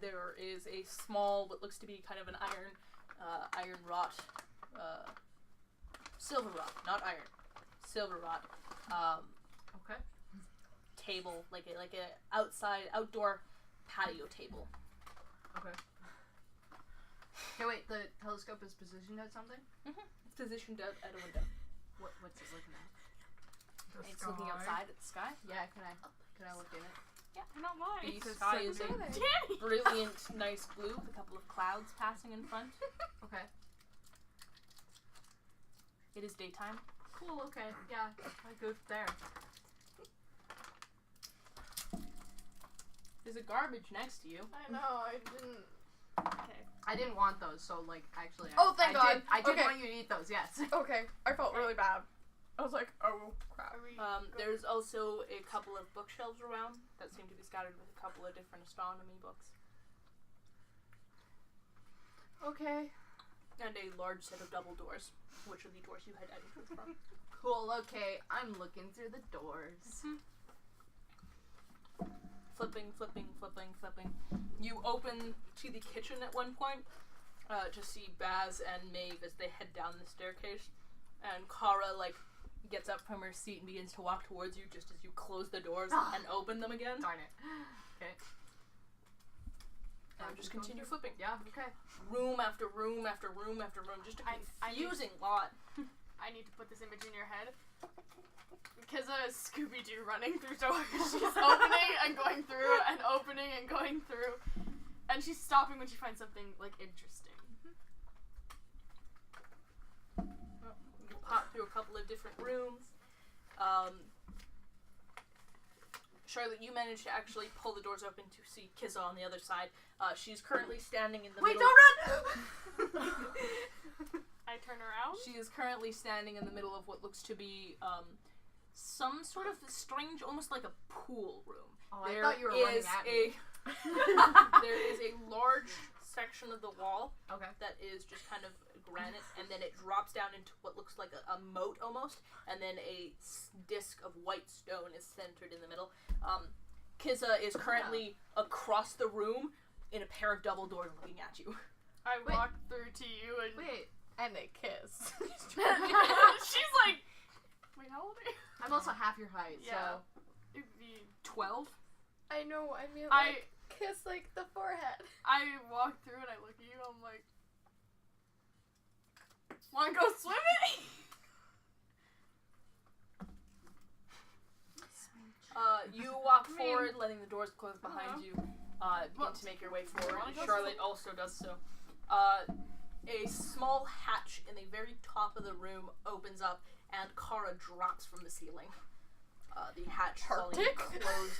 There is a small, what looks to be kind of an iron wrought, silver wrought, not iron, silver wrought, Okay. table, like a outdoor patio table. Okay. Okay, wait. The telescope is positioned at something. It's positioned at a window. What's it looking at? It's looking outside at the sky. Yeah. Can I look in it? Not mine. The It's sky is a Danny. brilliant, nice blue with a couple of clouds passing in front. Okay. It is daytime. Cool. Okay. Yeah. I go there. There's a garbage next to you. I know, I didn't. Okay. I didn't want those, so like actually. Oh, thank God. I did Okay. want you to eat those. Yes. Okay, I felt really bad. I was like, oh crap. There's also a couple of bookshelves around that seem to be scattered with a couple of different astronomy books. Okay. And a large set of double doors, which are the doors you had entered from. Cool. Okay. I'm looking through the doors. Flipping. You open to the kitchen at one point to see Baz and Mayve as they head down the staircase. And Kara, gets up from her seat and begins to walk towards you just as you close the doors and open them again. Darn it. Okay. And just continue flipping. Yeah. Okay. Room after room after room after room. Just a I need- confusing lot. I need to put this image in your head. Because Scooby Doo running through doors. She's opening and going through and opening and going through. And she's stopping when she finds something, interesting. You pop through a couple of different rooms. Charlotte, you managed to actually pull the doors open to see Kizza on the other side. She's currently standing in the Wait! middle. Don't run! I turn around. She is currently standing in the middle of what looks to be some sort of strange, almost like a pool room. Oh, I thought you were running at me. There is a large section of the wall Okay. that is just kind of granite, and then it drops down into what looks like a moat almost, and then a disc of white stone is centered in the middle. Kizza is currently across the room in a pair of double doors looking at you. I walk through to you and Wait. And they kiss. she's like, wait, how old are you? I'm also half your height, Yeah. so. It'd be 12? I know, I mean, I kiss, the forehead. I walk through and I look at you, I'm like, wanna go swimming? You walk forward, letting the doors close behind you. Begin to make your way forward. Wanna go Charlotte also does so. A small hatch in the very top of the room opens up, and Kara drops from the ceiling. The hatch falling Arctic? closed.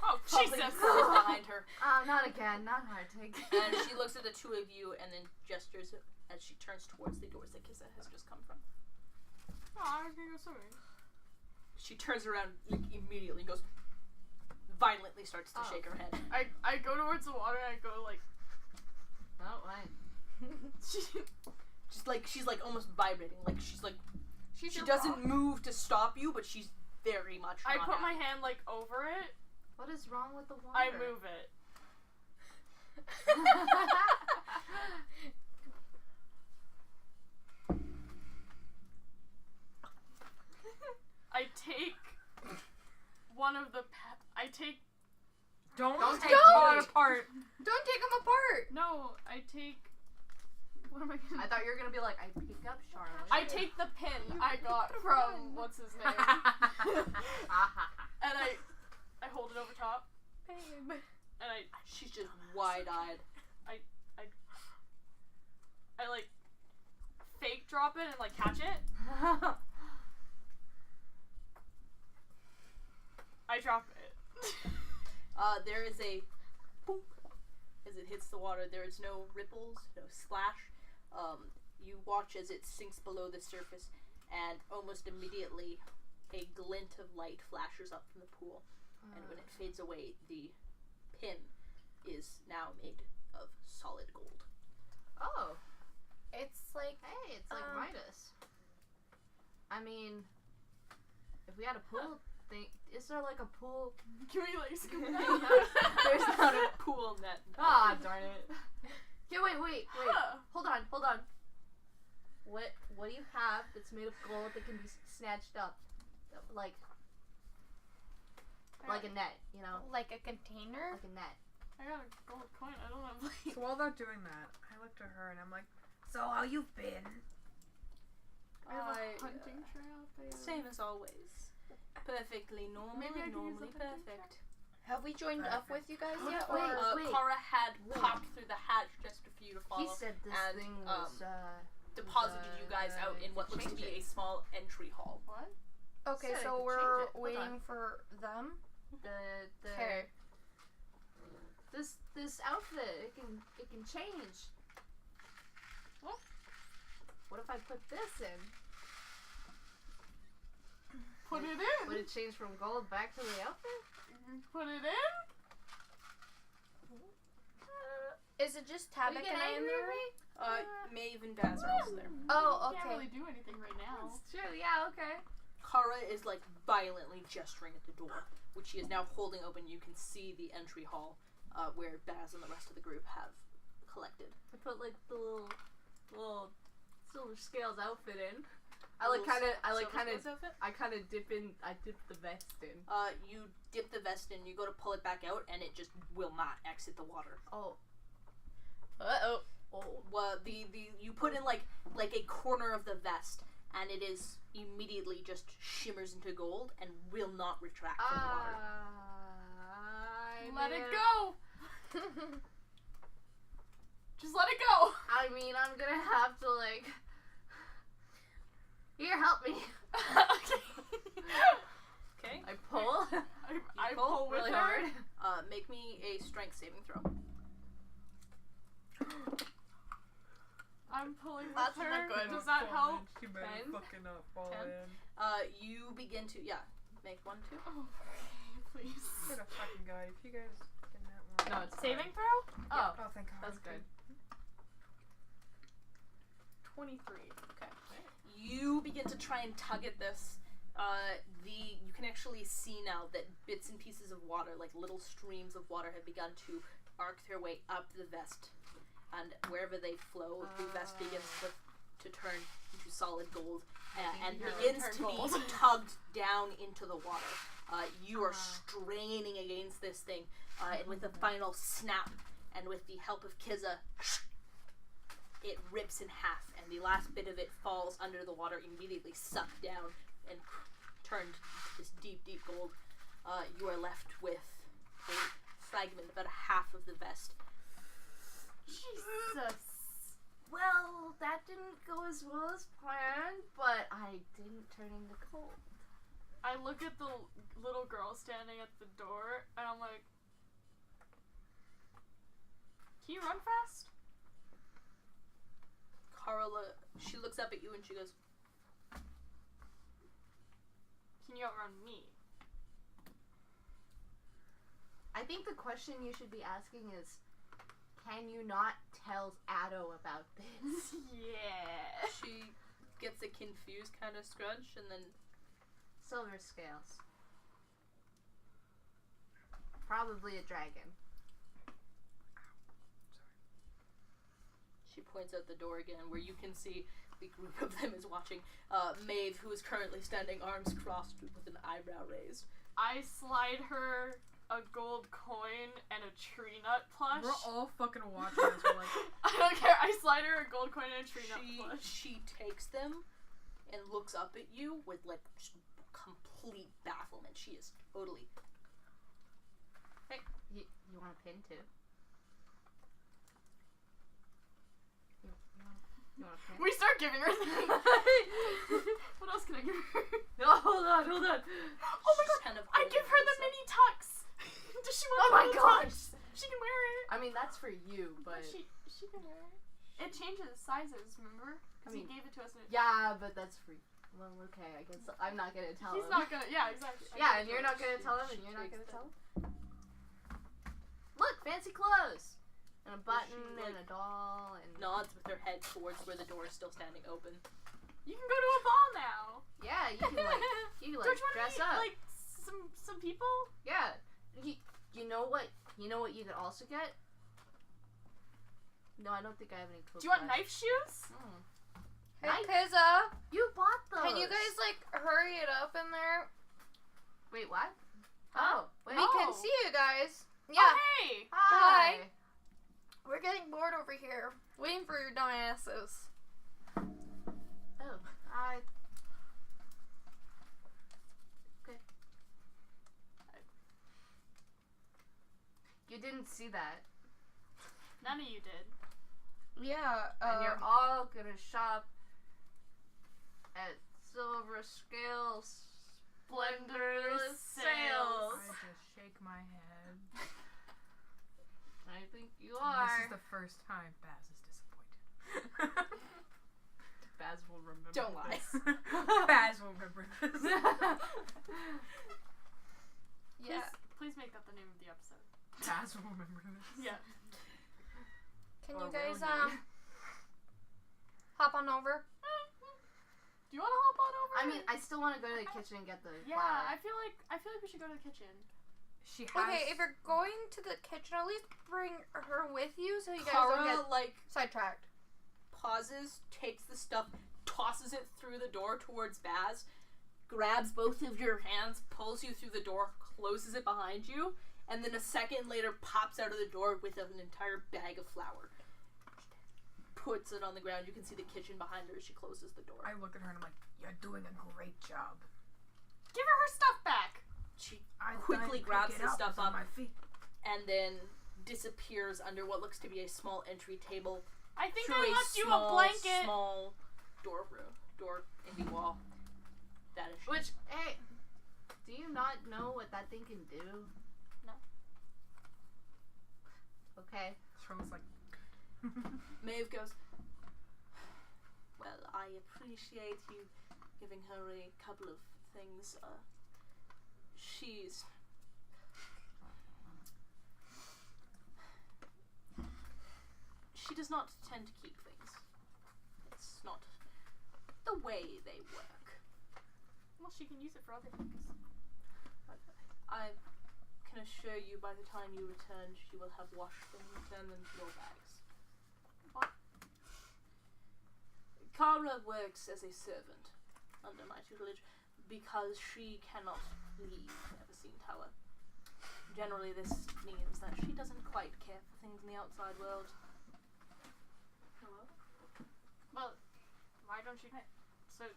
Oh, Falling Jesus. closed behind her. Not again. Not Arctic. And she looks at the two of you and then gestures as she turns towards the doors that Kizza has just come from. Oh, I was gonna go swimming. She turns around immediately and goes, violently starts to shake her head. I go towards the water and I go Oh, right. She's almost vibrating. She your doesn't rock. move to stop you, but she's very much I not put my happy. hand over it. What is wrong with the water? I move it. I take one of the Don't take Don't! one apart. Don't take them apart! No, I take. What am I gonna? I thought you were gonna be like, I pick up Charlotte. I take the pin I got from what's his name, and I hold it over top, Babe. and She's just wide-eyed. I fake drop it and catch it. I drop it. There is a boop as it hits the water. There is no ripples, no splash. You watch as it sinks below the surface, and almost immediately a glint of light flashes up from the pool. And when it fades away, the pin is now made of solid gold. Oh, It's like hey, it's like Midas. I mean, if we had a pool thing, is there like a pool? Can we like scoop it There's not a pool net. Ah, darn it. Okay, wait. Huh. Hold on. What do you have that's made of gold that can be snatched up? Like a net, you know? like a container. Like a net. I got a gold coin. I don't have like. So while they're doing that, I look to her and I'm like, so how you been? I have a hunting trail. Same as always. Perfectly normal Maybe I and can use normally the hunting perfect. Have we joined up with you guys yet? Wait, or- wait. Kara had popped through the hatch just for you to follow. He said this and, thing was deposited you guys out in what looks to be a small entry hall. What? Okay, Said I so could we're change it. Hold waiting on. for them. the Okay. this outfit it can change. What? What if I put this in? Put it in. Would it change from gold back to the outfit? Put it in. Is it just Are you Tabak getting and I in angry there? at me? Maeve and Baz are also there. Oh, Can't okay. really do anything right now. That's true. Yeah. Okay. Kara is like violently gesturing at the door, which she is now holding open. You can see the entry hall where Baz and the rest of the group have collected. I put like the little Silverscales outfit in. I Little kind of Silverscales outfit? dip the vest in. You dip the vest in, you go to pull it back out, and it just will not exit the water. Oh. Uh-oh. Well, you put in like a corner of the vest, and it is immediately just shimmers into gold and will not retract from the water. Let it go. Just let it go. I mean, I'm gonna have to like. Here, help me. Okay. I pull. I pull with really her. hard. Make me a strength saving throw. I'm pulling with That's her. not good. Does that help? She better Ben? fucking not fall 10. in. You begin to make 1, 2. Oh, please. Get a fucking guy. If you guys get that one. No, it's Saving throw? Oh, Oh, thank God. that's good. 23. Okay. You begin to try and tug at this. You can actually see now that bits and pieces of water, like little streams of water, have begun to arc their way up the vest, and wherever they flow, the vest begins to turn into solid gold, and begins to be tugged down into the water. You are straining against this thing, and with a final snap, and with the help of Kiza, it rips in half, and the last bit of it falls under the water, immediately sucked down and turned into this deep, deep gold. You are left with a fragment, about half of the vest. Jesus. Well, that didn't go as well as planned, but I didn't turn into gold. I look at the little girl standing at the door, and I'm like, can you run fast? Carla, she looks up at you and she goes, Can you outrun me? I think the question you should be asking is, can you not tell Addo about this? Yeah. she gets a confused kind of scrunch and then Silverscales. Probably a dragon. she points out the door again where you can see the group of them is watching. Mayve, who is currently standing arms crossed with an eyebrow raised. I slide her a gold coin and a tree nut plush. We're all fucking watching this. We're like, I don't care. I slide her a gold coin and a tree nut plush. She takes them and looks up at you with like just complete bafflement. She is totally. Hey, you want a pin too? You want a pin? We start giving her things. What else can I give her? No, hold on. Oh my She's god! kind of I give her the holding mini tux. Does she want Oh the my mini gosh. tux? She can wear it. I mean, that's for you, but She can wear it. It changes sizes. Remember? Because he gave it to us. Yeah, but that's free. Well, okay, I guess I'm not gonna tell him. He's not gonna. Yeah, exactly. Yeah, and you're not gonna tell him, and you're not gonna tell him. Look, fancy clothes, and a button, and a doll, and Nods with her head towards where the door is still standing open. You can go to a ball now. yeah, you can like Don't you want dress to meet up. like some people? Yeah, you know what? You know what you could also get? No, I don't think I have any clothes. Do you want knife shoes? Hey, Nice. Pizza. You bought those. Can you guys like hurry it up in there? Wait, what? Oh, wait. We can Oh. see you guys. Yeah. Oh, hey. Hi. We're getting bored over here, waiting for your dumb asses. Oh, hi. Okay. You didn't see that. None of you did. Yeah. And you're all gonna shop at Silverscales Splenderous Sales. I just shake my head. I think you This are. is the first time Baz is disappointed. Baz will remember. Don't lie. Baz will remember this. Yeah. Please make that the name of the episode. Baz will remember this. Yeah. Can Or you guys will he? hop on over? Do you want to hop on over? I mean, I still want to go to the kitchen and get the yeah. flour. I feel like we should go to the kitchen. She has. Okay, if you're going to the kitchen, at least bring her with you so you guys don't Kara, get like, sidetracked. pauses, takes the stuff, tosses it through the door towards Baz, grabs both of your hands, pulls you through the door, closes it behind you, and then a second later pops out of the door with an entire bag of flour. Puts it on the ground. You can see the kitchen behind her as she closes the door. I look at her and I'm like, "You're doing a great job." Give her stuff back. She I quickly pick grabs it the up, stuff it's on up my feet. and then disappears under what looks to be a small entry table I think through I a left you small, a blanket. small door in the wall. Vanishes. Which, hey, do you not know what that thing can do? No. Okay. Charlotte's like, Maeve goes, "Well, I appreciate you giving her a couple of things. She's... She does not tend to keep things. It's not the way they work. Well, she can use it for other things. But I can assure you by the time you return, she will have washed them and returned them to your bags. What? Kara works as a servant under my tutelage because she cannot leave Everseen Tower. Generally, this means that she doesn't quite care for things in the outside world. Hello? Well, why don't you? So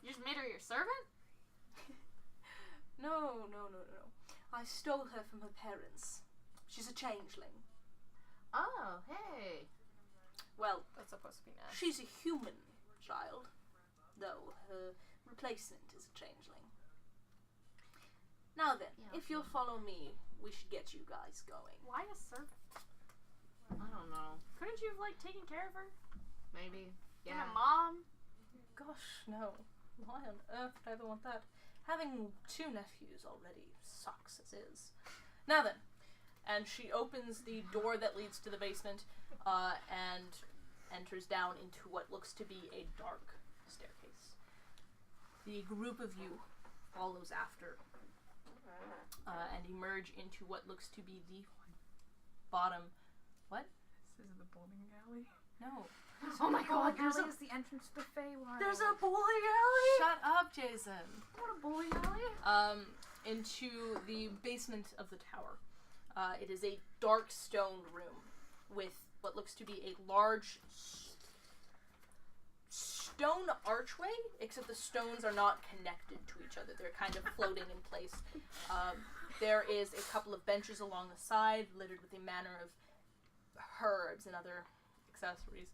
you just made her your servant? No. I stole her from her parents. She's a changeling. Oh, hey. Well, That's supposed to be nice. she's a human child, though her replacement is a changeling. Now then, Yeah. if you'll follow me, we should get you guys going. Why a servant? I don't know. Couldn't you have like taken care of her? Maybe. Been Yeah. a mom? Gosh, no. Why on earth would I ever want that? Having 2 nephews already sucks as is. Now then, and she opens the door that leads to the basement, and enters down into what looks to be a dark staircase. The group of you follows after, and emerge into what looks to be the bottom. What? "This is the bowling alley." No. Oh my god, there's alley is the entrance to the Feywild. There's a bowling alley? Shut up, Jason. What a bowling alley? Into the basement of the tower. It is a dark stone room with what looks to be a large stone archway, except the stones are not connected to each other. They're kind of floating in place. There is a couple of benches along the side, littered with a manner of herbs and other accessories.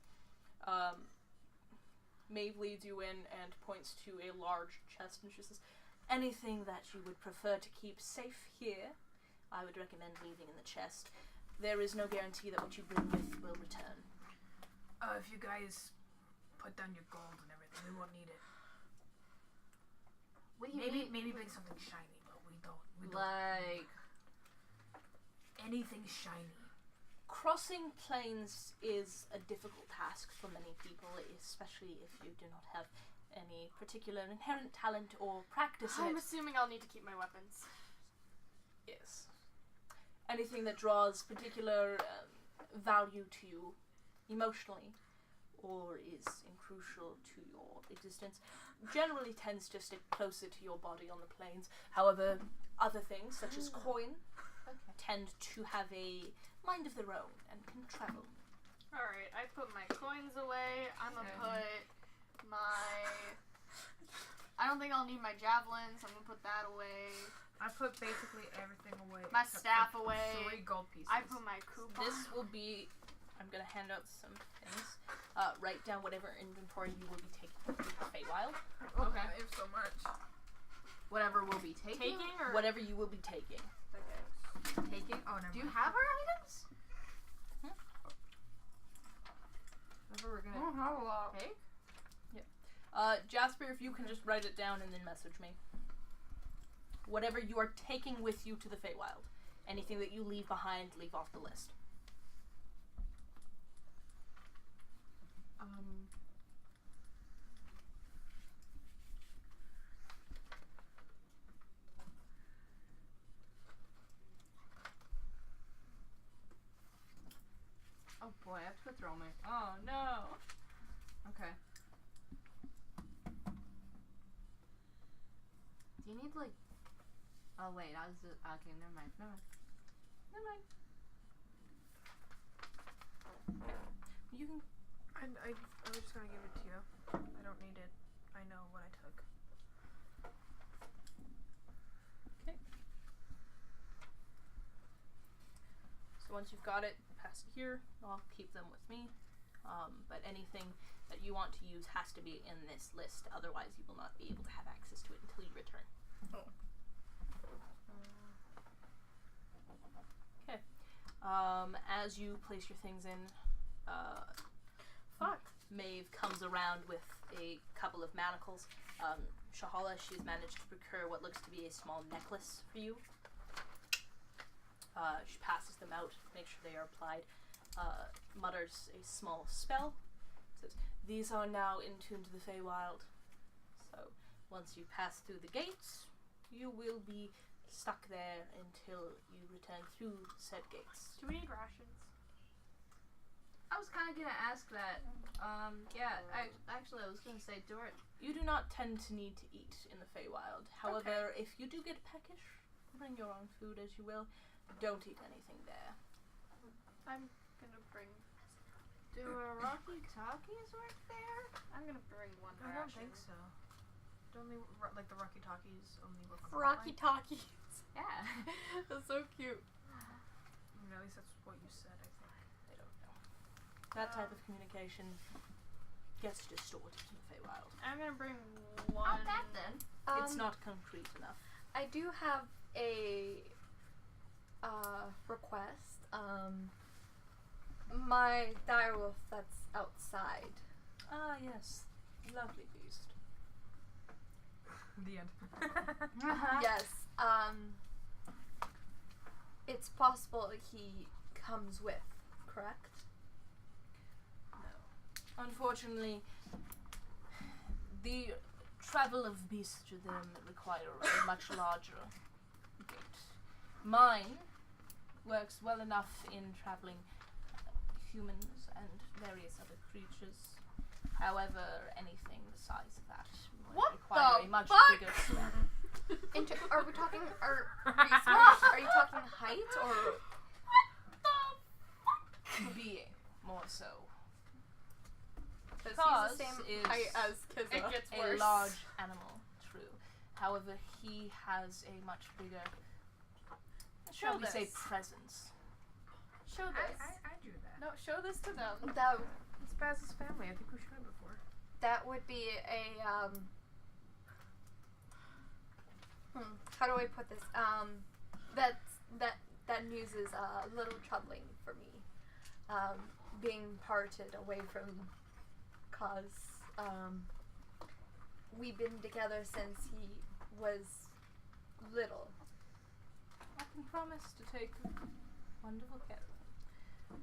Maeve leads you in and points to a large chest, and she says, "Anything that you would prefer to keep safe here, I would recommend leaving in the chest. There is no guarantee that what you bring with will return." If you guys put down your gold and everything. We won't need it. What do you mean? Maybe bring something shiny, but we don't. Like, Anything shiny. Crossing plains is a difficult task for many people, especially if you do not have any particular inherent talent or practice in I'm it. assuming I'll need to keep my weapons. Yes. Anything that draws particular value to you emotionally or is crucial to your existence generally tends to stick closer to your body on the plains. However, other things, such as coin, tend to have a mind of their own and can travel. Alright, I put my coins away. I'm gonna put my... I don't think I'll need my javelins. I'm gonna put that away. I put basically everything away. My except staff for away. 3 gold pieces. I put my coupon. This will be... I'm going to hand out some things. Write down whatever inventory you will be taking with you to Feywild. Okay. I have so much. whatever we'll be taking? Or Whatever you will be taking. okay. Taking? Oh, never Do you mind. have our items? Whatever we're I gonna don't have a lot. take? Jasper, if you can just write it down and then message me. Whatever you are taking with you to the Feywild. Anything that you leave behind, leave off the list. Oh boy, I have to throw my. Oh no. Okay. Do you need like? Oh wait, I was okay. Never mind. Never mind. You can. I was just gonna give it to you. I don't need it. I know what I took. Okay. So once you've got it, pass it here. I'll keep them with me. But anything that you want to use has to be in this list. Otherwise, you will not be able to have access to it until you return. Okay. As you place your things in, Mayve comes around with a couple of manacles. Shahala, she's managed to procure what looks to be a small necklace for you. She passes them out, makes sure they are applied, mutters a small spell, says, "These are now in tune to the Feywild. So once you pass through the gates, you will be stuck there until you return through said gates." Do we need rations? I was kind of gonna ask that. Yeah. Actually, I was gonna say, You do not tend to need to eat in the Feywild. However, if you do get peckish, bring your own food as you will. Don't eat anything there. I'm gonna bring. do Rocky Talkies work there? I'm gonna bring one I ration. don't think so. Don't they like the Rocky Talkies only work on the Rocky line? Talkies. Yeah. That's so cute. I mean, at least that's what you said, I think. I don't know. That type of communication gets distorted in the Feywild. I'm gonna bring one. Not that then. It's not concrete enough. I do have a request. My direwolf that's outside. Ah, yes. Lovely beast. The end. Yes. It's possible he comes with, correct? No. Unfortunately, the travel of beasts to them require a much larger gate. Mine works well enough in traveling humans and various other creatures. However, anything the size of that would What require the a much fuck? bigger spell. Are we talking? Are you talking height or? Being more so. Because Cause he's the same is height as Kizza. It gets a worse. large animal, true. However, he has a much bigger, shall we say, this. presence. Show this. I drew that. No, show this to them. It's Baz's family. I think we showed it before. That would be a how do I put this? That news is a little troubling for me. Being parted away from cause we've been together since he was little. I can promise to take wonderful care of him.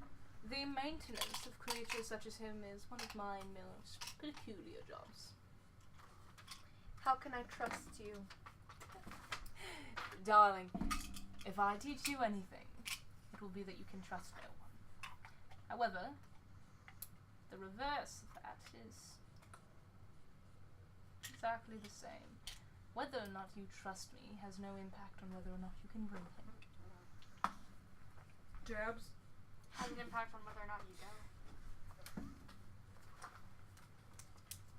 The maintenance of creatures such as him is one of my most peculiar jobs. How can I trust you? Darling, if I teach you anything, it will be that you can trust no one. However, the reverse of that is exactly the same. Whether or not you trust me has no impact on whether or not you can bring him. Jabs. Has an impact on whether or not you go.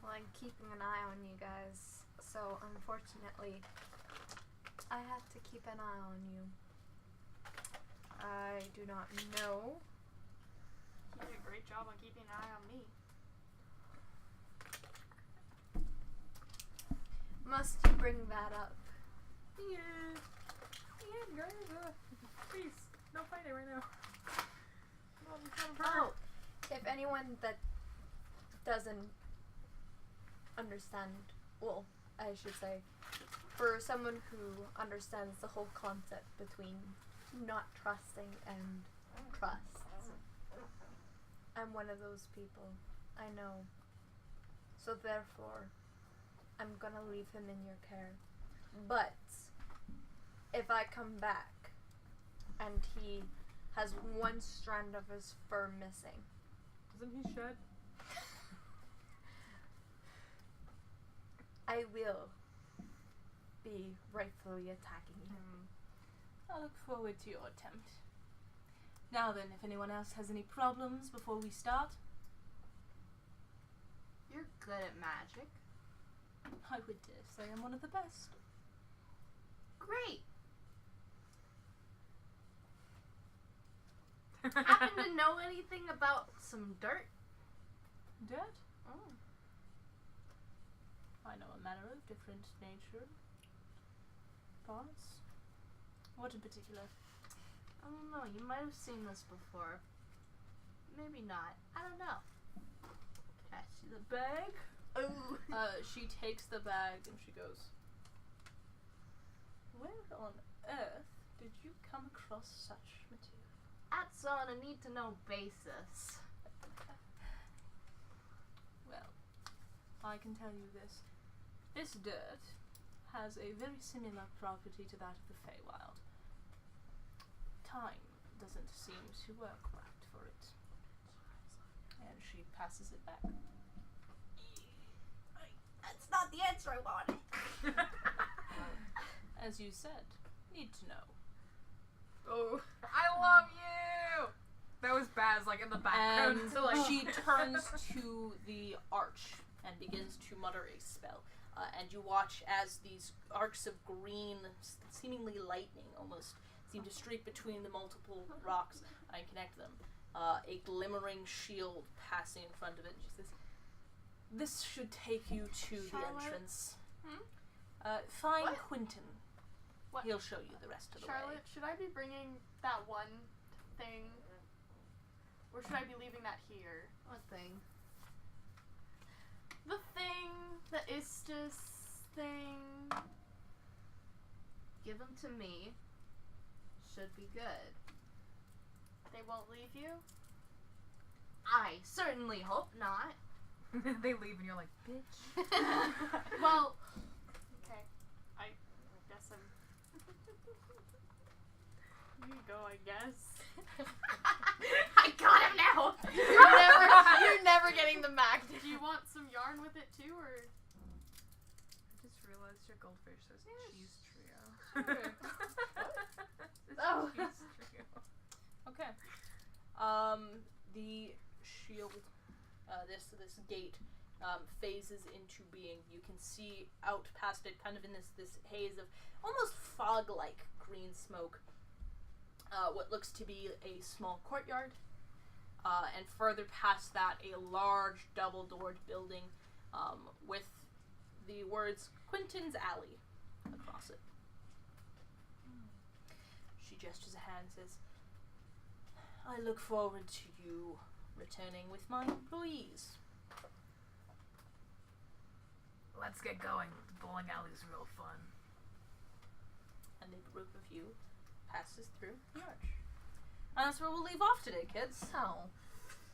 Well, I'm keeping an eye on you guys, so unfortunately, I have to keep an eye on you. I do not know. You did a great job on keeping an eye on me. Must you bring that up? Yeah. Yeah, guys. Please, no fighting right now. Oh, if anyone that doesn't understand, well, I should say, for someone who understands the whole concept between not trusting and trust, I'm one of those people. I know. So therefore, I'm gonna leave him in your care. But if I come back and he has one strand of his fur missing, Doesn't he shed? I will be rightfully attacking him. I look forward to your attempt. Now then, if anyone else has any problems before we start, You're good at magic. I would dare say I'm one of the best. Great. Happen to know anything about some dirt? Dirt? Oh. I know a manner of different nature. Parts? What in particular? I don't know. You might have seen this before. Maybe not. I don't know. Can I see the bag? Oh. She takes the bag and she goes, where on earth did you come across such material? That's on a need-to-know basis. Well, I can tell you this. This dirt has a very similar property to that of the Feywild. Time doesn't seem to work right for it. And she passes it back. That's not the answer I wanted. As you said, need to know. Oh, I love you! That was Baz, like, in the background. And So, like, she turns to the arch and begins to mutter a spell. And you watch as these arcs of green, seemingly lightning almost, seem to streak between the multiple rocks and connect them. A glimmering shield passing in front of it. She says, this should take you to the Charlotte? entrance. Hmm? Find What? Quentin. What? He'll show you the rest of the way. Charlotte, should I be bringing that one thing? Or should I be leaving that here? What thing? The thing, the Istis thing. Give them to me. Should be good. They won't leave you? I certainly hope not. they leave and you're like, bitch. Well, okay. I guess I'm... You go, I guess. I got him now. You're never getting the magnet. Do you want some yarn with it too, or...? I just realized your goldfish says cheese trio. Sure. Oh. Cheese trio. Okay. The shield, this gate, phases into being. You can see out past it, kind of in this haze of almost fog-like green smoke, what looks to be a small courtyard, and further past that, a large double-doored building, with the words Quentin's Alley across it. She gestures a hand and says, I look forward to you returning with my employees. let's get going. The bowling alley's real fun. And the group of you passes through the arch. And that's where we'll leave off today, kids. Oh.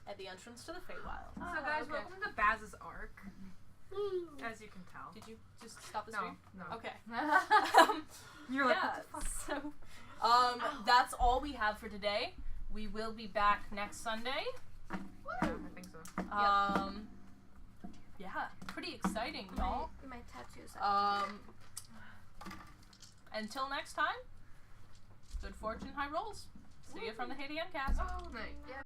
At the entrance to the Feywild. So guys, okay. welcome to Baz's arc. As you can tell. Did you just stop the No, stream? no. Okay. You're like, Yeah, what the fuck? so, that's all we have for today. We will be back next Sunday. Yeah, I think so. Yeah, pretty exciting, y'all. My tattoos are Until next time, good fortune, high rolls. See you from the HeyDM cast. Oh, nice. Yeah.